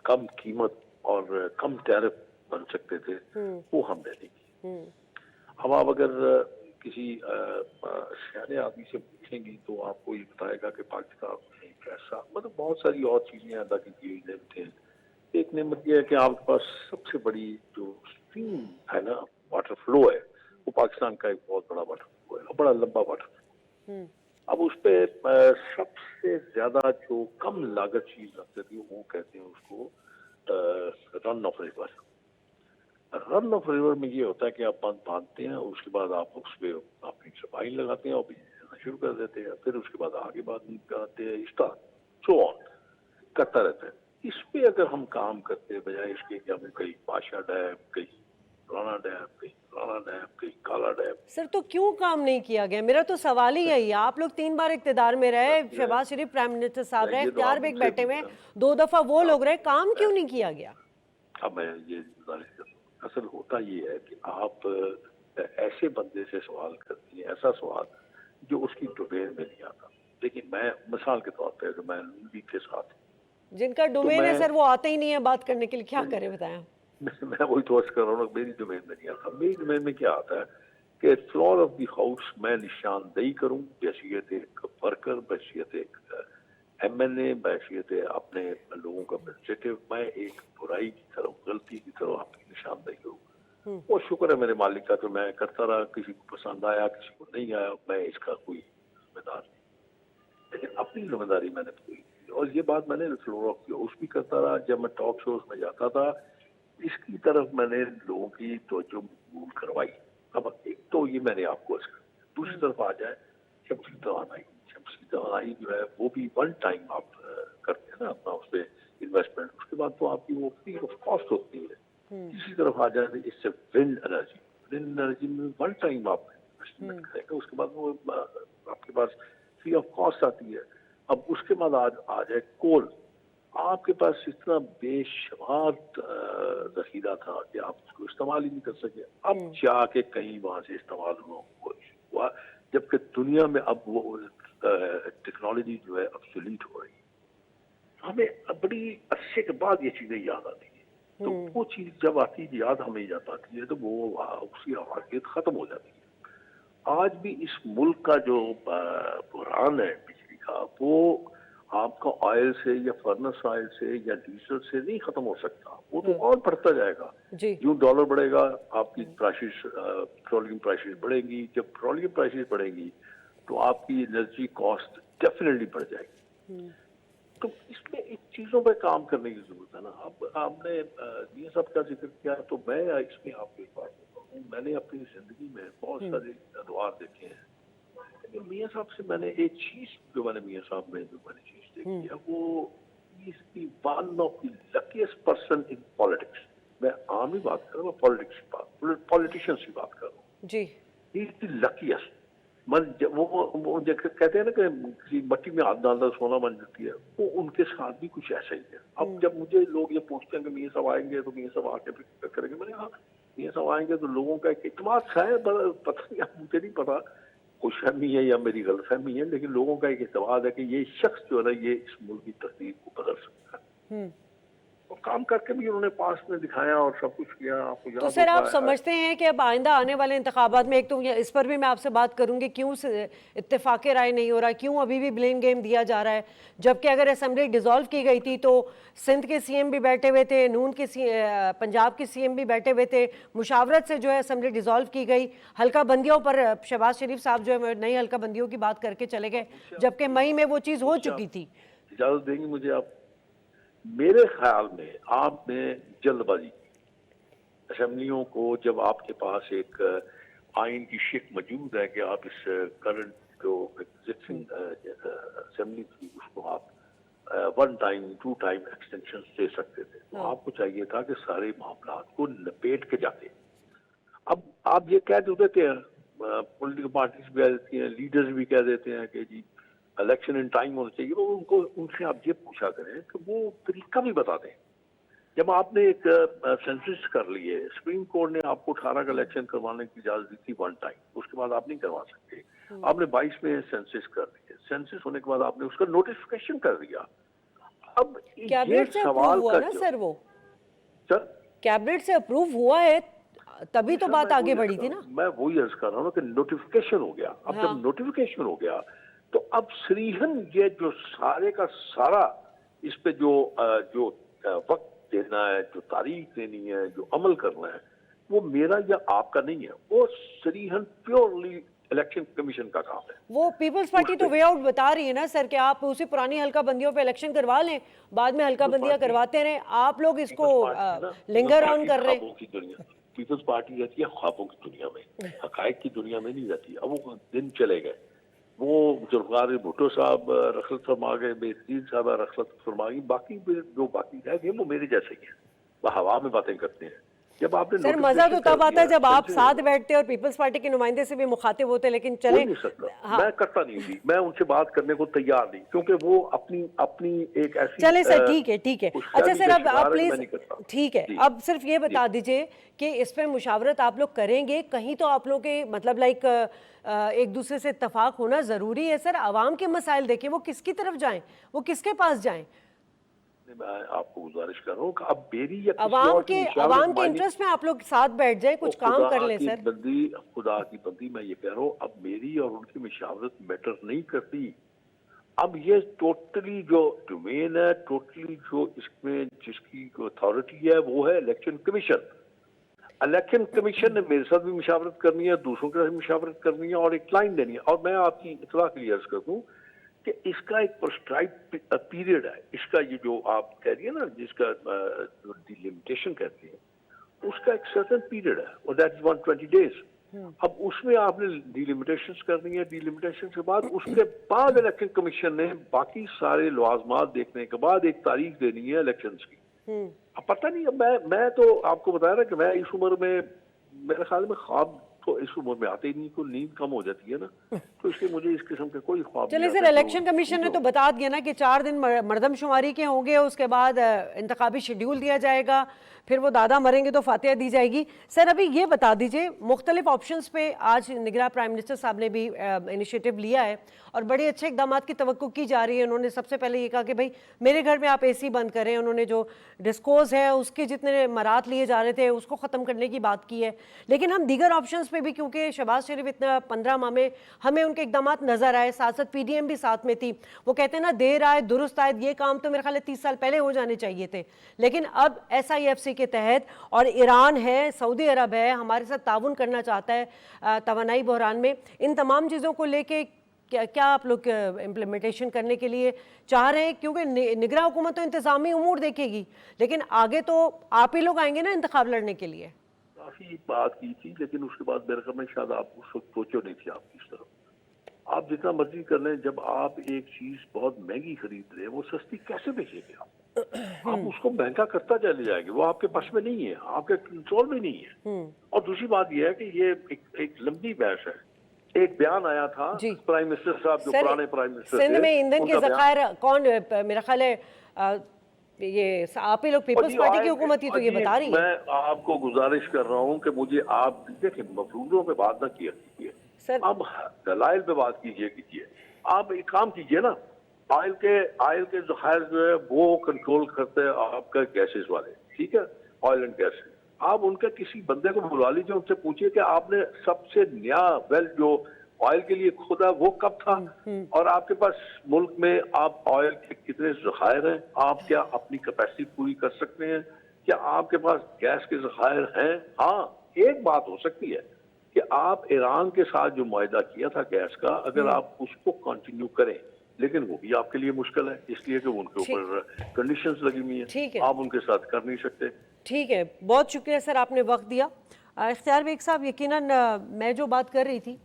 कम कीमत और कम टैरिफ बन सकते थे वो हमने नहीं की। हम आप अगर किसी सियाने आदमी से पूछेंगी तो आपको ये बताएगा कि पाकिस्तान में एक ऐसा, मतलब बहुत सारी और चीजें अदा की हुई नेमतें हैं। एक नेमत यह है कि आपके पास सबसे बड़ी जो स्ट्रीम है ना, वाटर फ्लो है, वो पाकिस्तान का एक बहुत बड़ा वाटर फ्लो है, बड़ा लंबा वाटर फ्लो। अब उस पे सबसे ज्यादा जो कम लागत चीज लगती थी वो कहते हैं उसको run of river. Run of river में ये होता है कि आप बांध बांधते हैं, उसके बाद आप उस पर अपनी सफाई लगाते हैं और बिजली देना शुरू कर देते हैं, फिर उसके बाद आगे बात कराते हैं, इस तरह सो ऑन करता रहता है। इस पे अगर हम काम करते हैं बजाय इसके कि हमें कहीं पाशा डैम, कहीं पुराना डैम, कहीं पुराना डैम, कहीं काला डैम। सर तो क्यों काम नहीं किया गया? मेरा तो सवाल ही यही है। आप लोग 3 बार इक़्तिदार में रहे, शहबाज शरीफ प्राइम मिनिस्टर साहब रहे, ये तो इख्तियार आप बेग मुझसे बैठे हुए, पूछना। 2 दफा वो लोग रहे, काम क्यों नहीं किया गया? अब मैं ये गुजारिश करूँ, असल होता ये है कि आप ऐसे बंदे से सवाल करती हैं, ऐसा सवाल जो उसकी डोमेन में नहीं आता। लेकिन मैं मिसाल के तौर पे मैं लीग के साथ, जिनका डोमेन है सर वो आते ही नहीं है बात करने के लिए, क्या करें बताएं? मैं वही तो अर्ज कर रहा हूँ, मेरी डोमेन में नहीं आता। मेरी डोमेन में क्या आता है कि फ्लोर ऑफ द हाउस मैं निशानदेही करूँ हैसियत एक वर्कर, हैसियत एक MNA, हैसियत अपने लोगों का एडमिनिस्ट्रेटिव, मैं एक बुराई की तरफ, गलती की तरफ आपकी निशानदेही करूँ। वो शुक्र है मेरे मालिक का, तो मैं करता रहा, किसी को पसंद आया किसी को नहीं आया, मैं इसका कोई जिम्मेदार नहीं। लेकिन अपनी जिम्मेदारी मैंने पूरी की और ये बात मैंने फ्लोर ऑफ द हाउस भी करता रहा। जब मैं टॉक शोज में जाता था इसकी तरफ मैंने लोगों की तवज्जो मबूल करवाई। अब एक तो ये मैंने आपको अर्ज कर दिया, दूसरी तरफ आ जाए शमसी तवानाई। शमसी तवानाई जो है वो भी वन टाइम आप करते हैं ना अपना उस पर इन्वेस्टमेंट, उसके बाद तो आपकी वो फ्री ऑफ कॉस्ट होती है। तीसरी तरफ आ जाए इससे विंड एनर्जी, विंड एनर्जी में वन टाइम आप इन्वेस्टमेंट करेंगे, उसके बाद वो आपके पास फ्री ऑफ कॉस्ट आती है। अब उसके बाद आ जाए कोल, आपके पास इतना बेशुमार जखीरा था कि आप उसको इस्तेमाल ही नहीं कर सके। अब जाके कहीं वहां से इस्तेमाल हुआ, जबकि दुनिया में अब वो टेक्नोलॉजी जो है ऑब्सोलीट हो रही है। हमें बड़ी अरसे के बाद ये चीजें याद आती है, तो वो चीज जब आती है याद हमें याद आती है तो वो उसकी आवाज़ियत खत्म हो जाती है। आज भी इस मुल्क का जो बुरहान है बिजली का, वो आपका ऑयल से या फर्नेस ऑयल से या डीजल से नहीं खत्म हो सकता, वो तो और बढ़ता जाएगा। यूं डॉलर बढ़ेगा, आपकी प्राइसेस, पेट्रोलियम प्राइसेस बढ़ेंगी। जब पेट्रोलियम प्राइसेस बढ़ेंगी तो आपकी एनर्जी कॉस्ट डेफिनेटली बढ़ जाएगी। तो इसमें इन चीजों पर काम करने की जरूरत है ना। अब आपने ये सब का जिक्र किया, तो मैं इसमें आपको एक बात बताता हूँ, मैंने अपनी जिंदगी में बहुत सारे अदवार देखे हैं। मियाँ साहब से मैंने एक चीज जो मैंने मियाँ साहब में जो मैंने चीज देखी है वो इसकी one of the luckiest person in politics. मैं आम ही बात कर रहा हूँ, पॉलिटिक्स की बात, पॉलिटिशियंस की बात कर रहा हूँ जी। He is the luckiest. मन वो कहते हैं ना कि किसी मट्टी में हाथ डालता सोना बन जाती है, वो उनके साथ भी कुछ ऐसा ही है। अब जब मुझे लोग ये पूछते हैं कि मियाँ साहब आएंगे तो मियाँ साहब आके फिर करेंगे, मैंने हाँ मियाँ साहब आएंगे तो लोगों का एक इत्मीनान है, पता नहीं, मुझे नहीं पता खुशफहमी है या मेरी गलतफहमी है, लेकिन लोगों का एक एतमाद है कि ये शख्स जो है ना ये इस मुल्क की तकदीर को बदल सकता है। और काम करके भी उन्होंने पास में दिखाया और सब कुछ किया। आपको तो सर आप समझते हैं कि अब आइंदा आने वाले इंतखाबात में, एक तो इस पर भी मैं आपसे बात करूंगी, क्यों इत्तेफाक राय नहीं हो रहा, क्यों अभी भी ब्लेम गेम दिया जा रहा है, जबकि अगर असेंबली डिसॉल्व की गई थी तो सिंध के CM भी बैठे हुए थे, नून के पंजाब के CM भी बैठे हुए थे, मुशावरत से जो है असेंबली डिसॉल्व की गई। हल्का बंदियों पर शहबाज शरीफ साहब जो है नई हल्का बंदियों की बात करके चले गए, जबकि मई में वो चीज़ हो चुकी थी। इजाजत देंगे मुझे आप? मेरे ख्याल में आपने जल्दबाजी की। असेंबलियों को जब आपके पास एक आइन की शिक मौजूद है कि आप इस करंट जो एग्जिस्टिंग असेंबली थी उसको आप 1 टाइम 2 टाइम एक्सटेंशन दे सकते थे, तो आपको चाहिए था कि सारे मामला को लपेट के जाते। अब आप ये कह देते हैं, पॉलिटिकल पार्टीज भी कह देती हैं, लीडर्स भी कह देते हैं कि जी इलेक्शन इन टाइम होना चाहिए, तो उनको उनसे आप ये पूछा करें कि वो तरीका भी बता दें जब आपने एक सेंसस कर लिए, सुप्रीम कोर्ट ने आपको 18 का इलेक्शन करवाने की इजाजत दी थी वन टाइम, उसके बाद आप नहीं करवा सकते। आपने 22 में सेंसस कर दिए, सेंसस होने के बाद आपने उसका नोटिफिकेशन कर दिया। अब ये कैबिनेट से अप्रूव सवाल हुआ का ना सर, वो सर कैबिनेट से अप्रूव हुआ है, तभी तो बात आगे बढ़ी थी ना। मैं वही अर्ज कर रहा हूँ कि नोटिफिकेशन हो गया। अब हाँ। जब नोटिफिकेशन हो गया तो अब श्रीहन ये जो सारे का सारा इस पे जो वक्त देना है, जो तारीख देनी है, जो अमल करना है, वो मेरा या आपका नहीं है, वो श्रीहन प्योरली इलेक्शन कमीशन का काम है। वो पीपल्स पार्टी तो वे आउट बता रही है ना सर कि आप उसी पुरानी हल्का बंदियों पे इलेक्शन करवा लें, बाद में हल्का बंदियां करवाते रहे, आप लोग इसको लिंगर ऑन कर रहे हैं। पीपल्स पार्टी रहती है ख्वाबों की दुनिया में, हकायक की दुनिया में नहीं रहती। अब वो दिन चले गए, वो जुल्फिकार भुट्टो साहब रखलत फरमा गए, बेहतरीन साहब रखलत फरमा गई, बाकी जो बाकी रह गए वो मेरे जैसे ही हैं, वो हवा में बातें करते हैं। जब आपने सर मजा तो तब आता है जब आप साथ बैठते और पीपल्स पार्टी के नुमाइंदे से भी मुखातिब होते, लेकिन चले नहीं सकता। हाँ। मैं करता नहीं थी, मैं उनसे बात करने को तैयार नहीं, क्योंकि वो अपनी एक ऐसी चले सर, ठीक है ठीक है। अच्छा सर, अब आप प्लीज, ठीक है, अब सिर्फ ये बता दीजिए कि इस पे मुशावरत आप लोग करेंगे, कहीं तो आप लोग के मतलब लाइक एक दूसरे से इत्तफाक होना जरूरी है सर। आवाम के मसाइल देखें, वो किसकी तरफ जाएं, वो किसके पास जाएं? मैं आपको गुजारिश कर रहा हूँ कि अब मेरी या अवाम के इंटरेस्ट में आप लोग साथ बैठ जाए, कुछ काम कर लें सर। खुदा की बंदी, मैं ये कह रहा हूँ, अब मेरी और उनकी मुशावरत मैटर नहीं करती। अब ये टोटली जो डोमेन है, टोटली जो इसमें जिसकी अथॉरिटी है वो है इलेक्शन कमीशन। इलेक्शन कमीशन ने मेरे साथ भी मुशावरत करनी है, दूसरों के साथ भी मुशावरत करनी है और एक लाइन देनी है। और मैं आपकी इतला क्लियर कर दूं कि इसका एक प्रिस्क्राइब्ड पीरियड है, इसका ये जो आप कह रही है ना, जिसका डिलिमिटेशन कहते हैं, उसका एक सर्टेन पीरियड है और दैट इज 120 डेज। अब उसमें आपने डिलिमिटेशन करनी है, डिलिमिटेशन के बाद उसके बाद इलेक्शन कमीशन ने बाकी सारे लवाजमात देखने के बाद एक तारीख देनी है इलेक्शन की। अब पता नहीं, अब मैं तो आपको बताया ना कि मैं इस उम्र में, मेरे ख्याल में ख्वाब तो इस उम्र में आते ही नहीं, को नींद कम हो जाती है ना, तो इसलिए मुझे इस किस्म के कोई ख्वाब चलिए सर, इलेक्शन कमीशन ने तो बता दिया ना कि 4 दिन मरदमशुमारी के होंगे, उसके बाद इंतखाबी शेड्यूल दिया जाएगा, फिर वो दादा मरेंगे तो फातिहा दी जाएगी। सर अभी ये बता दीजिए, मुख्तलिफ ऑप्शंस पे आज निगरान प्राइम मिनिस्टर साहब ने भी इनिशिएटिव लिया है और बड़े अच्छे इकदाम की तवक्को की जा रही है। उन्होंने सबसे पहले ये कहा कि भाई मेरे घर में आप AC बंद करें, उन्होंने जो डिस्कोर्स है उसके जितने मरात लिए जा रहे थे उसको ख़त्म करने की बात की है। लेकिन हम दीगर ऑप्शंस पे भी, क्योंकि शहबाज शरीफ इतना 15 माह में हमें उनके इकदाम नज़र आए, साथ साथ PDM भी साथ में थी, वो कहते हैं ना देर आए दुरुस्त आए, ये काम तो मेरे ख्याल 30 साल पहले हो जाने चाहिए थे। लेकिन अब SIFC के तहत, और ईरान है, सऊदी अरब है, हमारे साथ ताउन करना चाहता है तवानाई बहरान में, इन तमाम चीज़ों को लेके क्या आप लोग इम्प्लीमेंटेशन करने के लिए चाह रहे हैं? क्योंकि निगरान हुकूमत तो इंतजामी उमूर देखेगी, लेकिन आगे तो आप ही लोग आएंगे ना इंतखाब लड़ने के लिए। काफी बात की थी, लेकिन उसके बाद मेरे ख्याल में शायद आप उस वक्त सोचो नहीं थी आपकी इस तरफ। आप जितना मर्जी कर लें, जब आप एक चीज बहुत महंगी खरीद रहे हैं, वो सस्ती कैसे बेचेंगे आप उसको महंगा करता चले जाएंगे, वो आपके पास में नहीं है, आपके कंट्रोल में नहीं है। और दूसरी बात यह है कि ये एक लंबी बहस है। एक बयान आया था प्राइम मिनिस्टर साहब, जो पुराने प्राइम मिनिस्टर थे, सिंध में ईंधन के ज़खायर कौन, मेरा ख्याल है ये आप ही लोग पीपल्स पार्टी की हुकूमत ही तो ये बता रही है। मैं आपको गुजारिश कर रहा हूँ कि मुझे आप देखिए, मफरूजों पे बात ना किया कीजिए सर, अब दलाइल पे बात कीजिए। आप एक काम कीजिए ना, ऑयल के ज़खायर जो है वो कंट्रोल करते हैं आपका गैसेस वाले, ठीक है, ऑयल एंड गैस। आप उनके किसी बंदे को बुला लीजिए, उनसे पूछिए कि आपने सबसे नया वेल जो ऑयल के लिए खोदा वो कब था, और आपके पास मुल्क में आप ऑयल के कितने ज़खायर हैं, आप क्या अपनी कैपेसिटी पूरी कर सकते हैं, क्या आपके पास गैस के ज़खायर हैं। हाँ, एक बात हो सकती है कि आप ईरान के साथ जो मुआहदा किया था गैस का, अगर आप उसको कंटिन्यू करें, लेकिन वो भी आपके लिए मुश्किल है, इसलिए कि उनके ऊपर कंडीशंस लगी हुई हैं, आप उनके साथ कर नहीं सकते। ठीक है, बहुत शुक्रिया सर, आपने वक्त दिया। इख्तियार बेग साहब, यकीनन मैं जो बात कर रही थी,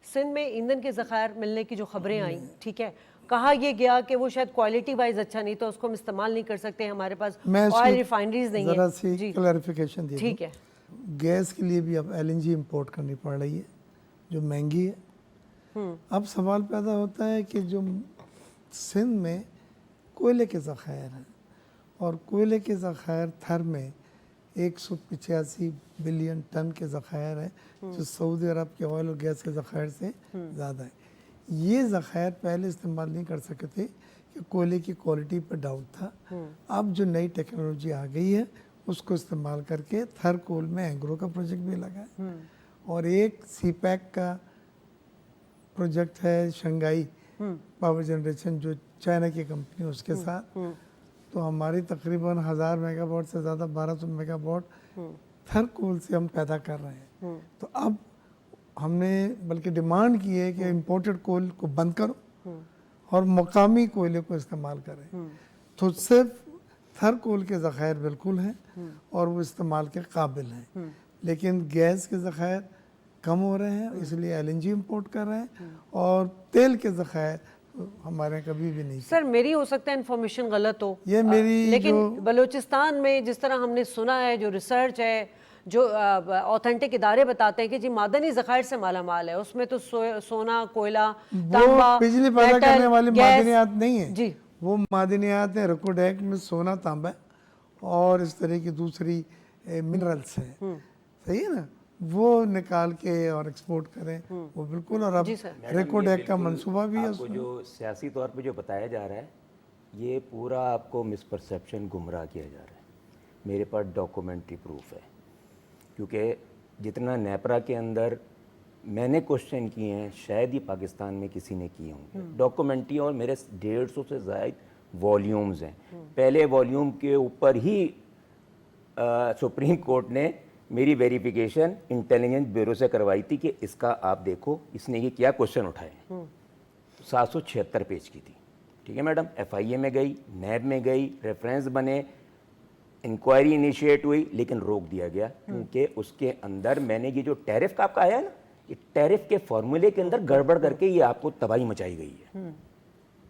सिंध में ईंधन के ज़खायर मिलने की जो खबरें आई, ठीक है, कहा यह गया कि वो शायद क्वालिटी वाइज अच्छा नहीं था, उसको हम इस्तेमाल नहीं कर सकते, हमारे पास ऑयल रिफाइनरीज नहीं है। जरा सी क्लैरिफिकेशन दे, ठीक है, गैस के लिए भी अब LNG इंपोर्ट करनी पड़ रही है जो महंगी है। अब सवाल पैदा होता है कि जो सिंध में कोयले के ज़खायर हैं और कोयले के ज़ख़ायर थर में 185 बिलियन टन के ज़ख़ायर है, जो सऊदी अरब के ऑयल और गैस के ज़ख़ायर से ज़्यादा है। ये ज़ख़ायर पहले इस्तेमाल नहीं कर सके थे कि कोयले की क्वालिटी पर डाउट था। अब जो नई टेक्नोलॉजी आ गई है उसको इस्तेमाल करके थर कोल में एंग्रो का प्रोजेक्ट भी लगा है और एक सीपैक का प्रोजेक्ट है शंघाई पावर जनरेशन जो चाइना की कंपनी उसके साथ। तो हमारी तकरीबन 1000 मेगावाट से ज़्यादा 1200 मेगावाट थर कोल से हम पैदा कर रहे हैं। तो अब हमने बल्कि डिमांड की है कि इम्पोर्टेड कोल को बंद करो और मकामी कोयले को इस्तेमाल करें। तो सिर्फ थर कोल के ज़ख़ायर बिल्कुल हैं और वो इस्तेमाल के काबिल हैं, लेकिन गैस के ज़ख़ायर कम हो रहे हैं, इसलिए एलएनजी इंपोर्ट कर रहे हैं और तेल के ज़ख़ायर हमारे यहाँ कभी भी नहीं। सर मेरी हो सकता है इन्फॉर्मेशन गलत हो, ये मेरी लेकिन बलूचिस्तान में जिस तरह हमने सुना है, जो रिसर्च है, जो ऑथेंटिक इदारे बताते हैं कि जी मादनी ज़ख़ायर से माला माल है, उसमें तो सोना, कोयला, तांबा, वो बिजली पैदा मेटल, करने वाली गैस, मादनियात नहीं है जी, वो मादनियात हैं रकोडेक में सोना, तांबा और इस तरह की दूसरी मिनरल्स हैं, सही है ना, वो निकाल के और एक्सपोर्ट करें वो बिल्कुल। और अब जी सर। रेकोडेक का मंसूबा भी है आपको उसमें। जो सियासी तौर पे जो बताया जा रहा है ये पूरा आपको मिसपरसेप्शन गुमराह किया जा रहा है। मेरे पास डॉक्यूमेंट्री प्रूफ है, क्योंकि जितना नेपरा के अंदर मैंने क्वेश्चन किए हैं शायद ही पाकिस्तान में किसी ने किए होंगे। डॉक्यूमेंट्री और मेरे 150 से ज़ायद वॉल्यूम्स हैं। पहले वॉल्यूम के ऊपर ही सुप्रीम कोर्ट ने मेरी वेरिफिकेशन इंटेलिजेंस ब्यूरो से करवाई थी कि इसका आप देखो इसने ये क्या क्वेश्चन उठाए। 776 पेज की थी, ठीक है मैडम। FIA में गई, नैब में गई, रेफरेंस बने, इंक्वायरी इनिशिएट हुई, लेकिन रोक दिया गया क्योंकि उसके अंदर मैंने ये जो टैरिफ का आपका आया ना, ये टैरिफ के फॉर्मूले के अंदर गड़बड़ करके ये आपको तबाही मचाई गई है।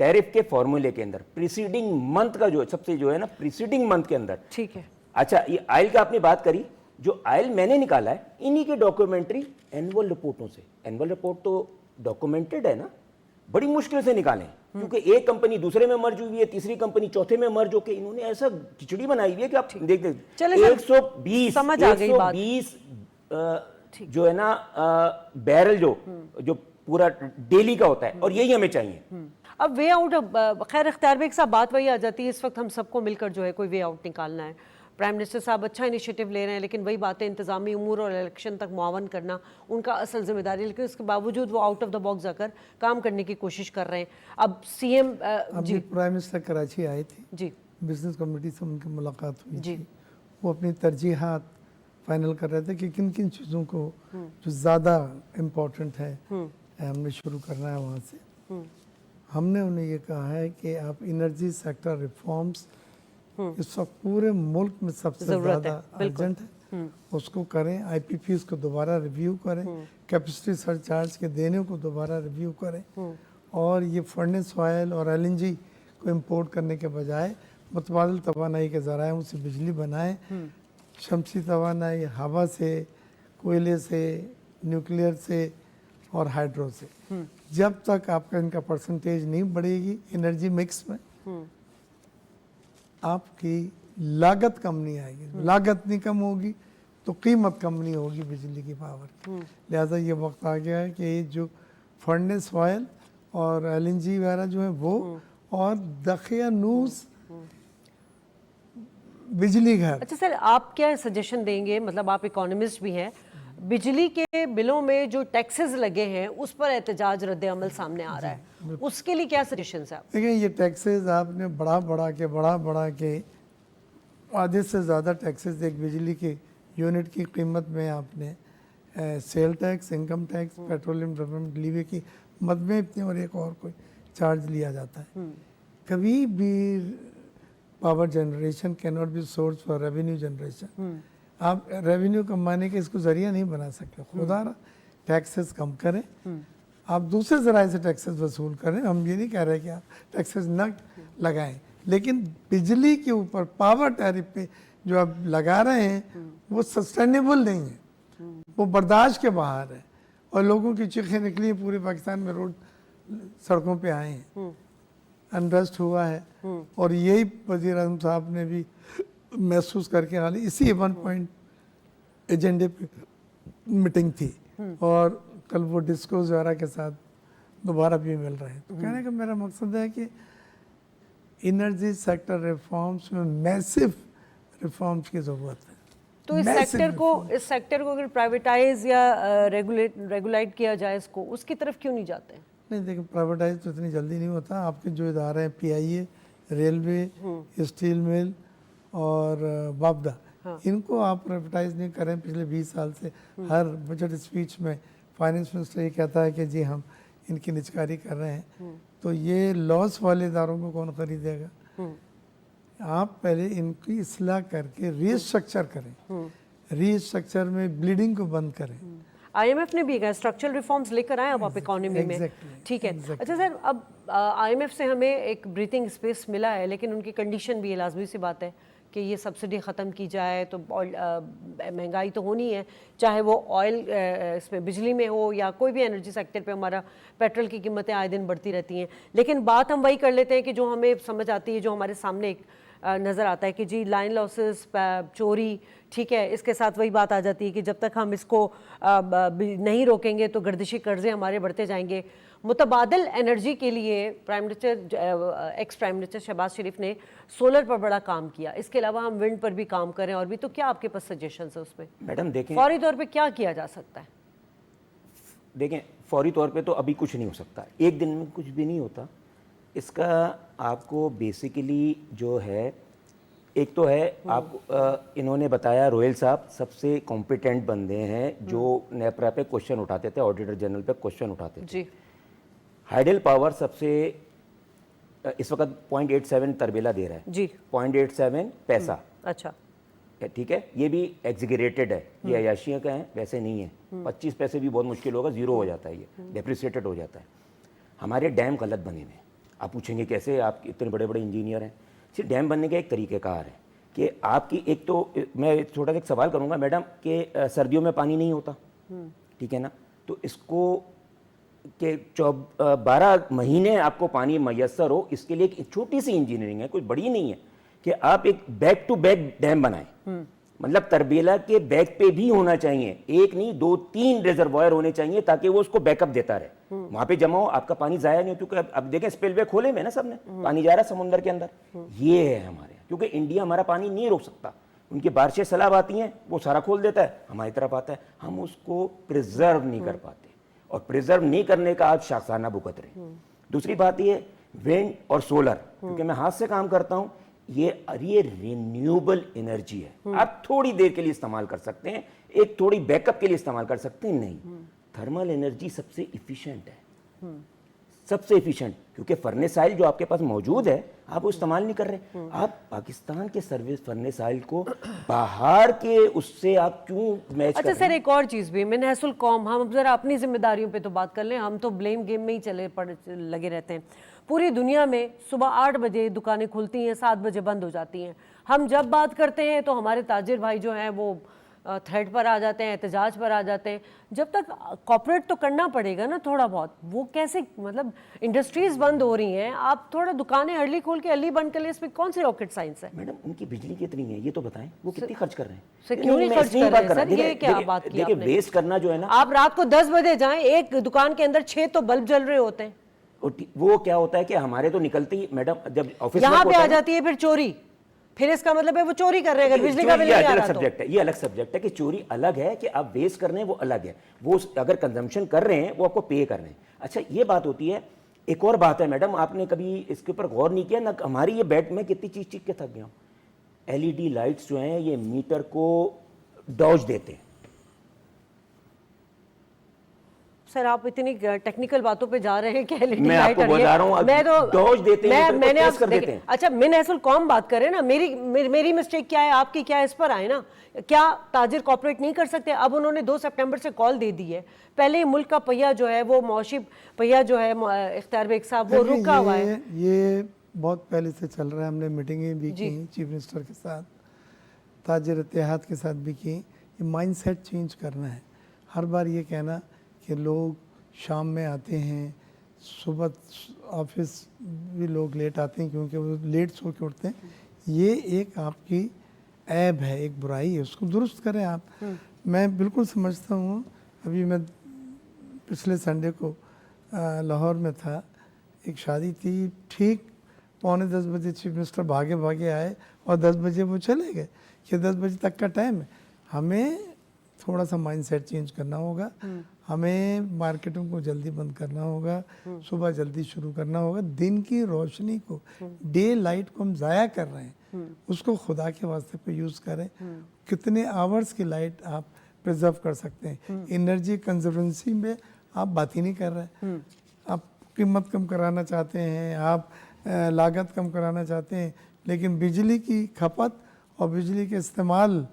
टैरिफ के फॉर्मूले के अंदर प्रीसीडिंग मंथ का जो सबसे जो है ना, प्रीसीडिंग मंथ के अंदर, ठीक है। अच्छा ये आयल का आपने बात करी, जो आयल मैंने निकाला है इन्हीं के डॉक्यूमेंट्री एनुअल रिपोर्टों से। एनुअल रिपोर्ट तो डॉक्यूमेंटेड है ना, बड़ी मुश्किल से निकालें क्योंकि एक कंपनी दूसरे में मर्ज हुई है, तीसरी कंपनी चौथे में मर्ज होकर इन्होंने ऐसा खिचड़ी बनाई हुई है कि आप देख देख चले सर, 120 समझ आ गई बात। 120 जो है ना बैरल जो पूरा डेली का होता है और यही हमें चाहिए। अब वे आउट, खैर इख्तियार बेग साहब बात वही आ जाती है, इस वक्त हम सबको मिलकर जो है कोई वे आउट निकालना है। प्राइम मिनिस्टर साहब अच्छा इनिशिएटिव ले रहे हैं, लेकिन वही बातें इंतजामी उमूर और इलेक्शन तक मुआवन करना उनका असल जिम्मेदारी है, लेकिन उसके बावजूद वो आउट ऑफ द बॉक्स जाकर काम करने की कोशिश कर रहे हैं। अब CM अभी प्राइम मिनिस्टर कराची आए थे जी, बिजनेस कमेटी से उनकी मुलाकात हुई जी, थी। वो अपनी तरजीहात फाइनल कर रहे थे कि किन किन चीज़ों को जो ज़्यादा इम्पोर्टेंट है हमने शुरू करना है वहाँ से। हमने उन्हें ये कहा है कि आप एनर्जी सेक्टर रिफॉर्म्स इस वक्त पूरे मुल्क में सबसे ज़्यादा अर्जेंट है, उसको करें। IPPs को दोबारा रिव्यू करें, कैपेसिटी सरचार्ज के देने को दोबारा रिव्यू करें और ये फर्नेस ऑयल और LNG को इंपोर्ट करने के बजाय मुतबादिल तवानाई के ज़राए से बिजली बनाएं। शमसी तवानाई हवा से, कोयले से, न्यूक्लियर से और हाइड्रो से। जब तक आपका इनका परसेंटेज नहीं बढ़ेगी एनर्जी मिक्स में, आपकी लागत कम नहीं आएगी। लागत नहीं कम होगी तो कीमत कम नहीं होगी बिजली की पावर की। लिहाजा ये वक्त आ गया है कि जो फर्नेस ऑयल और LNG वगैरह जो है वो और दखियानूस बिजली घर। अच्छा सर, आप क्या सजेशन देंगे, मतलब आप इकोनॉमिस्ट भी हैं, बिजली के बिलों में जो टैक्सेस लगे हैं उस पर एहतजाज रद्द अमल सामने आ रहा है, उसके लिए क्या सजेशन है? देखिए ये टैक्सेस आपने बढ़ा के आधे से ज़्यादा टैक्सेस एक बिजली की यूनिट की कीमत में आपने sale tax, income tax, petroleum development leeway की मद में इतने और एक और कोई चार्ज लिया जाता है। कभी भी power generation can not be source for revenue generation. आप रेवेन्यू कमाने के इसको जरिया नहीं बना सकते। खुदा टैक्सेस कम करें, आप दूसरे ज़राए से टैक्सेस वसूल करें। हम ये नहीं कह रहे कि आप टैक्सेस न लगाएं, लेकिन बिजली के ऊपर पावर टैरिफ पे जो आप लगा रहे हैं वो सस्टेनेबल नहीं है, वो बर्दाश्त के बाहर है और लोगों की चीखें निकली हैं, पूरे पाकिस्तान में रोड सड़कों पे आए हैं। अनरेस्ट हुआ है, और यही वज़ीर आज़म साहब ने भी महसूस करके हाल इसी 1 पॉइंट एजेंडे पे मीटिंग थी, और कल वो डिस्कोस वगैरह के साथ दोबारा भी मिल रहे हैं। तो कहने का मेरा मकसद है कि एनर्जी सेक्टर रिफॉर्म्स में मैसिव रिफॉर्म्स की ज़रूरत है। तो इस सेक्टर को अगर प्राइवेटाइज या रेगुलेट किया जाए इसको, उसकी तरफ क्यों नहीं जाते हैं? नहीं, देखिए प्राइवेटाइज तो इतनी जल्दी नहीं होता। आपके जो इदारे हैं PIA, रेलवे, स्टील मिल और वापदा, इनको आप प्राइवेटाइज नहीं करें। पिछले 20 साल से हर बजट स्पीच में फाइनेंस मिनिस्टर ये कहता है कि जी हम इनकी निजकारी कर रहे हैं। तो ये लॉस वाले इदारों को कौन खरीदेगा? आप पहले इनकी इस्लाह करके रीस्ट्रक्चर करें, रीस्ट्रक्चर में ब्लीडिंग को बंद करें। IMF ने भी कहा स्ट्रक्चरल रिफॉर्म्स लेकर आए अब आप इकोनॉमी में, ठीक है। अच्छा सर, अब IMF से हमें एक ब्रीथिंग स्पेस मिला है, लेकिन उनकी कंडीशन भी है, लाजमी सी बात है कि ये सब्सिडी ख़त्म की जाए तो महंगाई तो होनी है, चाहे वो ऑयल इसमें बिजली में हो या कोई भी एनर्जी सेक्टर पे। हमारा पेट्रोल की कीमतें आए दिन बढ़ती रहती हैं, लेकिन बात हम वही कर लेते हैं कि जो हमें समझ आती है, जो हमारे सामने एक नज़र आता है कि जी लाइन लॉसेस, चोरी, ठीक है। इसके साथ वही बात आ जाती है कि जब तक हम इसको नहीं रोकेंगे तो गर्दिशी कर्जे हमारे बढ़ते जाएंगे। मुतबादिल एनर्जी के लिए एक्स प्राइम मिनिस्टर शहबाज शरीफ ने सोलर पर बड़ा काम किया, इसके अलावा हम विंड पर भी काम करें और भी। तो क्या आपके पास सजेशंस है उसमें? मैडम देखें, फौरी तौर पे क्या किया जा सकता है? देखें, फौरी तौर पे तो अभी कुछ नहीं हो सकता, एक दिन में कुछ भी नहीं होता। इसका आपको बेसिकली जो है, एक तो है आप इन्होंने बताया, रोयल साहब सबसे कॉम्पिटेंट बंदे हैं जो नेपरा पे क्वेश्चन उठाते थे, ऑडिटर जनरल पे क्वेश्चन उठाते थे जी। हाइडल पावर सबसे इस वक्त 0.87 तरबेला दे रहा है जी, 0.87 पैसा। अच्छा, ठीक है, ये भी एग्जीगरेटेड है, ये अयाशियाँ का है, वैसे नहीं है। 25 पैसे भी बहुत मुश्किल होगा, जीरो हो जाता है, ये डेप्रिसिएटेड हो जाता है। हमारे डैम गलत बने हुए हैं। आप पूछेंगे कैसे, आप इतने बड़े बड़े इंजीनियर हैं। सिर्फ डैम बनने का एक तरीक़ेकार है कि आपकी, एक तो मैं छोटा सा एक सवाल करूंगा मैडम कि सर्दियों में पानी नहीं होता, ठीक है ना, तो इसको कि 12 महीने आपको पानी मैसर हो, इसके लिए एक छोटी सी इंजीनियरिंग है, कोई बड़ी नहीं है, कि आप एक बैक टू बैक डैम बनाएं। मतलब तरबेला के बैक पे भी होना चाहिए, एक नहीं 2-3 रिजर्वायर होने चाहिए, ताकि वो उसको बैकअप देता रहे। वहां पे जमा हो, आपका पानी जाया नहीं हो, क्योंकि अब देखें स्पिलवे खोले में ना सबने, पानी जा रहा है समुद्र के अंदर। ये है हमारे, क्योंकि इंडिया हमारा पानी नहीं रोक सकता, उनकी बारिशें सैलाब आती हैं, वो सारा खोल देता है, हमारी तरफ आता है, हम उसको प्रिजर्व नहीं कर पाते, और प्रिजर्व नहीं करने का आज शाखसाना भुगत रहे। दूसरी बात ये विंड और सोलर, क्योंकि मैं हाथ से काम करता हूं, ये रिन्यूएबल एनर्जी है। आप थोड़ी देर के लिए इस्तेमाल कर सकते हैं, एक थोड़ी बैकअप के लिए इस्तेमाल कर सकते हैं, नहीं। थर्मल एनर्जी सबसे इफिशिएंट है, सबसे इफिशिएंट, क्योंकि फर्नेस ऑयल जो आपके पास मौजूद है आप वो इस्तेमाल नहीं कर रहे। आप पाकिस्तान के सर्विस फर्नेस ऑयल को बाहर के उससे आप क्यों मैच कर रहे हैं? सर, एक और चीज़ भी, मिनहसुल कौम, हम जरा अपनी जिम्मेदारियों पे तो बात कर लें। हम तो ब्लेम गेम में ही लगे रहते हैं। पूरी दुनिया में सुबह 8 बजे दुकानें खुलती हैं, 7 बजे बंद हो जाती हैं। हम जब बात करते हैं तो हमारे ताजिर भाई जो हैं वो थ्रेड पर आ जाते हैं, एहतजाज पर आ जाते हैं। जब तक कॉपरेट तो करना पड़ेगा ना थोड़ा बहुत, वो कैसे, मतलब इंडस्ट्रीज बंद हो रही हैं, आप थोड़ा दुकानें अर्ली खोल के अर्ली बंद कर ले, इसमें कौन सी रॉकेट साइंस है? मैडम उनकी बिजली कितनी है ये तो बताएं, वो कितनी खर्च कर रहे हैं? सर क्यों नहीं खर्च कर रहे हैं सर? ये क्या बात की आपने? वेस्ट करना जो है ना, आप रात को 10 बजे जाएं, एक दुकान के अंदर 6 तो बल्ब जल रहे होते हैं। वो क्या होता है कि हमारे तो निकलती मैडम, जब ऑफिस यहाँ पे आ जाती है फिर चोरी, फिर इसका मतलब है वो चोरी कर रहे हैं, अगर बिजली का बिल नहीं आ रहा तो। ये अलग सब्जेक्ट है कि चोरी अलग है, कि आप वेस्ट कर रहे हैं वो अलग है, वो अगर कंजम्पशन कर रहे हैं वो आपको पे कर रहे हैं। अच्छा ये बात होती है। एक और बात है मैडम, आपने कभी इसके ऊपर गौर नहीं किया ना, हमारी ये बैट में कितनी चीज के थक गया हूँ। LED लाइट्स जो हैं ये मीटर को डॉज देते हैं। सर आप इतनी टेक्निकल बातों पे जा रहे हैं कि LED मैं लाइट आपको बता रहा हूं, मैं तो डॉज देते हैं, मैंने आप कर देते हैं। अच्छा मिनहसुल कौम बात करें ना, मेरी मिस्टेक क्या है, आपकी क्या है, इस पर आए ना। क्या ताजिर कॉपरेट नहीं कर सकते? अब उन्होंने 2 सितंबर से कॉल दे दी है। पहले मुल्क का पहिया जो है वो मौशी पहिया जो है इख्तियार बेग साहब, वो रुका हुआ है। ये बहुत पहले से चल रहा है, हमने मीटिंगें भी की चीफ मिनिस्टर के साथ, ताजिर इत्तेहाद के साथ भी की। ये माइंडसेट चेंज करना है। हर बार ये कहना कि लोग शाम में आते हैं, सुबह ऑफिस भी लोग लेट आते हैं क्योंकि वो लेट सो के उठते हैं। ये एक आपकी ऐब है, एक बुराई है, उसको दुरुस्त करें आप। मैं बिल्कुल समझता हूँ। अभी मैं पिछले संडे को लाहौर में था, एक शादी थी, ठीक 9:45 बजे चीफ मिनिस्टर भागे भागे आए और 10 बजे वो चले गए कि 10 बजे तक का टाइम है। हमें थोड़ा सा माइंडसेट चेंज करना होगा, हमें मार्केटों को जल्दी बंद करना होगा, सुबह जल्दी शुरू करना होगा। दिन की रोशनी को, डे लाइट को हम ज़ाया कर रहे हैं, उसको खुदा के वास्ते पे यूज़ करें। कितने आवर्स की लाइट आप प्रिजर्व कर सकते हैं। एनर्जी कंजर्वेंसी में आप बात ही नहीं कर रहे। आप कीमत कम कराना चाहते हैं, आप लागत कम कराना चाहते हैं, लेकिन बिजली की खपत और बिजली के इस्तेमाल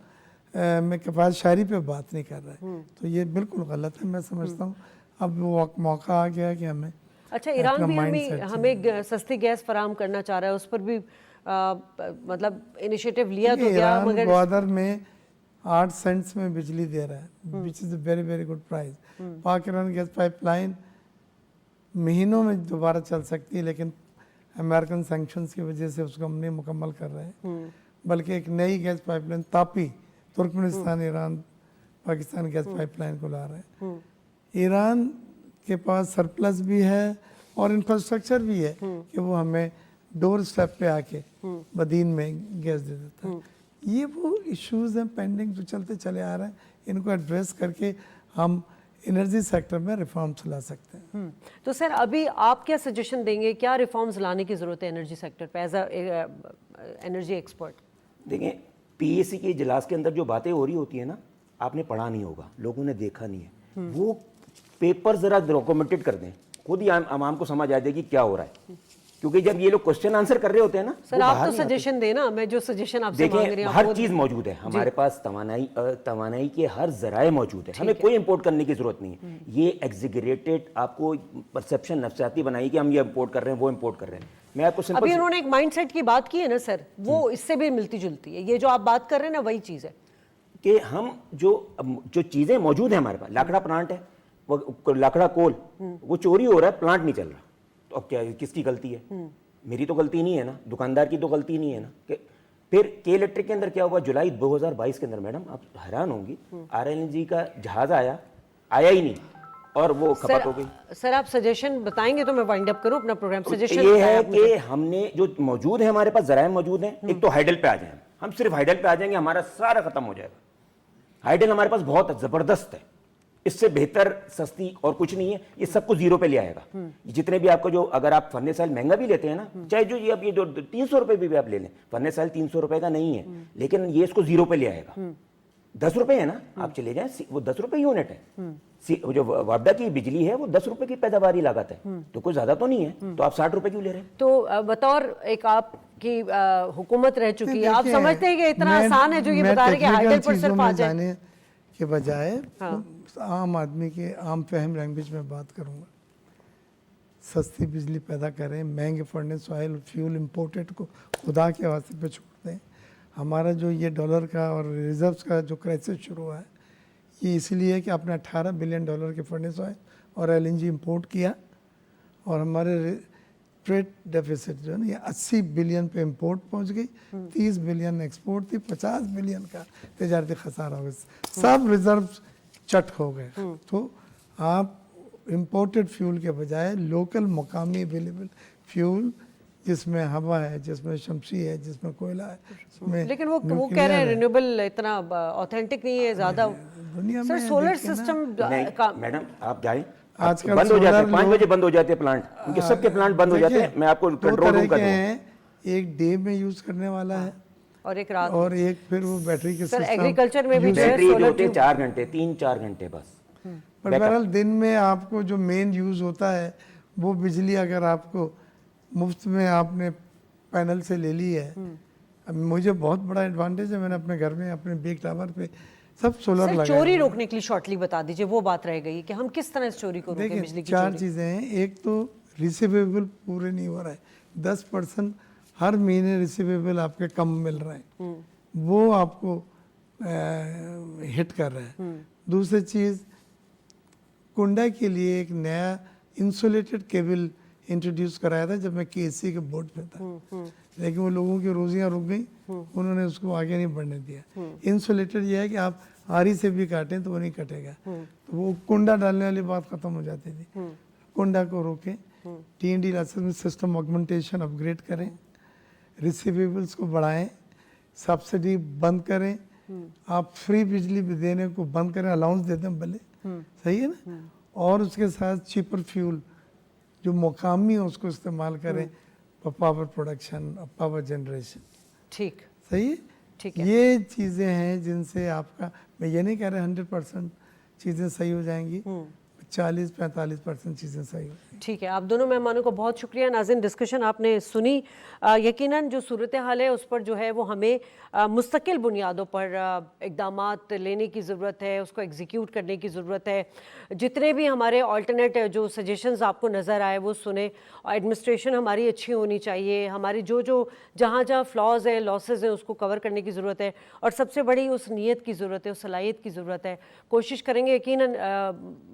में किफ़ायत शायरी पे बात नहीं कर रहे। तो ये बिल्कुल गलत है। मैं समझता हूँ अब वो मौका आ गया कि हमें अच्छा, ईरान अपना भी mindset हमें सस्ती गैस फराहम करना चाह रहा है, उस पर भी मतलब इनिशिएटिव लिया तो गया, ईरान मगर ग्वादर में 8 सेंट्स में बिजली दे रहा है, which is a very very good price. पाक ईरान गैस पाइपलाइन महीनों में दोबारा चल सकती है, लेकिन अमेरिकन सैंक्शंस की वजह से उसको हम नहीं मुकम्मल कर रहे हैं। बल्कि एक नई gas pipeline Tapi, Turkmenistan Iran Pakistan gas pipeline को ला रहे हैं। ईरान के पास सरप्लस भी है और इंफ्रास्ट्रक्चर भी है कि वो हमें डोर स्टेप पे आके बदीन में गैस दे देता है। ये वो इश्यूज हैं पेंडिंग जो चलते चले आ रहे हैं, इनको एड्रेस करके हम एनर्जी सेक्टर में रिफॉर्म्स ला सकते हैं। तो सर अभी आप क्या सजेशन देंगे, क्या रिफॉर्म्स लाने की ज़रूरत है एनर्जी सेक्टर पे एज एनर्जी एक्सपर्ट? देखिए, पीएसी के इजलास के अंदर जो बातें हो रही होती है ना, आपने पढ़ा नहीं होगा, लोगों ने देखा नहीं है। वो पेपर ज़रा डॉक्यूमेंटेड कर दें, खुद ही आवाम को समझ आ जाएगी क्या हो रहा है। क्योंकि जब ये लोग क्वेश्चन आंसर कर रहे होते हैं ना, सर आप तो सजेशन देना, मैं जो सजेशन आपसे मांग रही देखिए हूँ हर चीज़ मौजूद है हमारे पास, तवानाई के हर जराए मौजूद है, हमें कोई इंपोर्ट करने की जरूरत नहीं है। ये एग्जीगरेटेड आपको परसेप्शन नफसियाती बनाई कि हम ये इंपोर्ट कर रहे हैं, वो इंपोर्ट कर रहे हैं। मैं आपको सिंपल अभी उन्होंने एक माइंडसेट की बात की है ना सर, वो इससे भी मिलती जुलती है। ये जो आप बात कर रहे हैं ना, वही चीज़ है कि हम जो चीज़ें मौजूद हैं हमारे पास, लाकड़ा प्लांट है, वो लाकड़ा कोल, वो चोरी हो रहा है, प्लांट नहीं चल रहा, तो अब क्या, किसकी गलती है? मेरी तो गलती नहीं है ना, दुकानदार की तो गलती नहीं है ना। कि फिर के इलेक्ट्रिक के अंदर क्या हुआ, जुलाई 2022 के अंदर, मैडम आप हैरान होंगी, आरएलएनजी का जहाज आया ही नहीं और वो खपत हो गई। सर आप सजेशन बताएंगे तो मैं वाइंड अप करूं अपना प्रोग्राम। सजेशन ये है कि हमने जो मौजूद है, हमारे पास जराए मौजूद हैं। एक तो हाइडल पे आ जाए, हम सिर्फ हाइडल पे आ जाएंगे, हमारा सारा खत्म हो जाएगा। हाइडल हमारे पास बहुत जबरदस्त है, इससे बेहतर सस्ती और कुछ नहीं है। ये सबको जीरो पे ले आएगा। जितने भी आपको जो, अगर आप फर्नेस ऑयल महंगा भी लेते हैं ना, चाहे जो ये अब ये जो 300 रुपए भी आप ले लें, फर्नेस ऑयल 300 रुपए का नहीं है, लेकिन ये इसको जीरो पे ले आएगा। 10 रुपए है ना, आप चले जाएं, वो 10 रुपए यूनिट है। जो वापडा की बिजली है वो 10 रुपए की पैदावारी लागत है, तो कोई ज्यादा तो नहीं है। तो आप 60 रुपए क्यों ले रहे हैं? तो बतौर एक आपकी हुकूमत रह चुकी है, आप समझते हैं कि इतना आसान है जो ये बता रहे कि हाइडल पर सिर्फ आ जाए के बजाय आम आदमी के आम फहम लैंग्वेज में बात करूंगा। सस्ती बिजली पैदा करें, महंगे फर्नेस ऑयल फ्यूल इंपोर्टेड को खुदा के वास्ते पे छोड़ दें। हमारा जो ये डॉलर का और रिजर्व्स का जो क्राइसिस शुरू हुआ है, ये इसलिए है कि आपने $18 बिलियन के फर्नेस ऑयल और एलएनजी इंपोर्ट किया, और हमारे ट्रेड डेफिसिट जो है ना, ये 80 बिलियन पे इंपोर्ट पहुंच गई, 30 बिलियन एक्सपोर्ट थी, 50 बिलियन का तजारती खसारा हो गया, सब रिजर्व चट हो गए। तो आप इंपोर्टेड फ्यूल के बजाय लोकल मकामी अवेलेबल फ्यूल, जिसमें हवा है, जिसमें शमसी है, जिसमें कोयला है, जिसमें लेकिन वो कह रहे हैं रिन्यूएबल इतना ऑथेंटिक नहीं है ज्यादा। दुनिया सर में सोलर देखिए ना, सिस्टम मैडम आप जाए, आजकल बंद हो जाते हैं, 5 सोलर बजे बंद हो जाते हैं प्लांट, उनके सबके प्लांट बंद हो जाते हैं। मैं आपको कंट्रोल रूम का दूं, एक डे में यूज करने वाला है और एक रात, और एक फिर वो बैटरी के सर सिस्टम। एग्रीकल्चर में भी जो है बैटरी जो सोलर होते हैं 4 घंटे, 3-4 घंटे बस। पर बहरहाल दिन में आपको जो मेन यूज होता है वो बिजली, अगर आपको मुफ्त में आपने पैनल से ले ली है। अब मुझे बहुत बड़ा एडवांटेज है, मैंने अपने घर में अपने बेक टावर पे सब सोलर सर लगाए। चोरी रोकने के लिए शॉर्टली बता दीजिए, वो बात रह गई कि हम किस तरह इस चोरी को रोकें, बिजली देखिए की 4 चोरी। चीज़ें हैं। एक तो रिसीवेबल पूरे नहीं हो रहा है, 10% हर महीने रिसीवेबल आपके कम मिल रहे हैं, वो आपको हिट कर रहा है। दूसरी चीज़, कुंडा के लिए एक नया इंसुलेटेड केबल इंट्रोड्यूस कराया था जब मैं केसी के बोर्ड पे था, लेकिन वो लोगों की रोजियां रुक गई, उन्होंने उसको आगे नहीं बढ़ने दिया। इंसुलेटेड ये है कि आप आरी से भी काटें तो वो नहीं कटेगा, तो वो कुंडा डालने वाली बात खत्म हो जाती थी। कुंडा को रोकें, टी&डी असेसमेंट सिस्टम ऑगमेंटेशन अपग्रेड करें, रिसीवेबल्स को बढ़ाएं, सब्सिडी बंद करें, आप फ्री बिजली भी देने को बंद करें, अलाउंस देते हैं भले, सही है ना, और उसके साथ चीपर फ्यूल जो मुकामी है उसको इस्तेमाल करें फॉर पावर प्रोडक्शन और पावर जनरेशन। ठीक सही है, ठीक है। ये चीज़ें हैं जिनसे आपका, मैं ये नहीं कह रहा 100% चीज़ें सही हो जाएंगी, 40-45% चीज़ें सही हो जाएंगी। ठीक है, आप दोनों मेहमानों को बहुत शुक्रिया। नाज़रीन, डिस्कशन आपने सुनी। यकीनन जो सूरत हाल है उस पर जो है वो हमें मुस्तकिल बुनियादों पर इक़दामात लेने की ज़रूरत है, उसको एग्जीक्यूट करने की ज़रूरत है। जितने भी हमारे अल्टरनेट जो सजेशंस आपको नज़र आए वो सुने। एडमिनिस्ट्रेशन हमारी अच्छी होनी चाहिए, हमारी जो जहाँ जहाँ फ्लॉज है, लॉसेज हैं, उसको कवर करने की ज़रूरत है, और सबसे बड़ी उस नीयत की ज़रूरत है, उस सलाहियत की ज़रूरत है। कोशिश करेंगे, यकीनन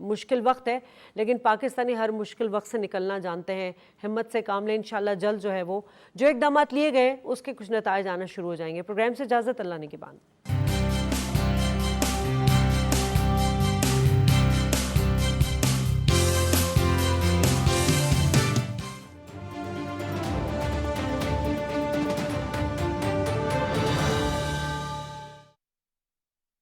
मुश्किल वक्त है, लेकिन पाकिस्तानी हर मुश्किल वक्त से निकलना जानते हैं। हिम्मत से काम लें, इंशाल्लाह जल्द जो है वो जो इक़दामात लिए गए उसके कुछ नताइज आना शुरू हो जाएंगे। प्रोग्राम से इजाज़त, अल्लाह ने की बात।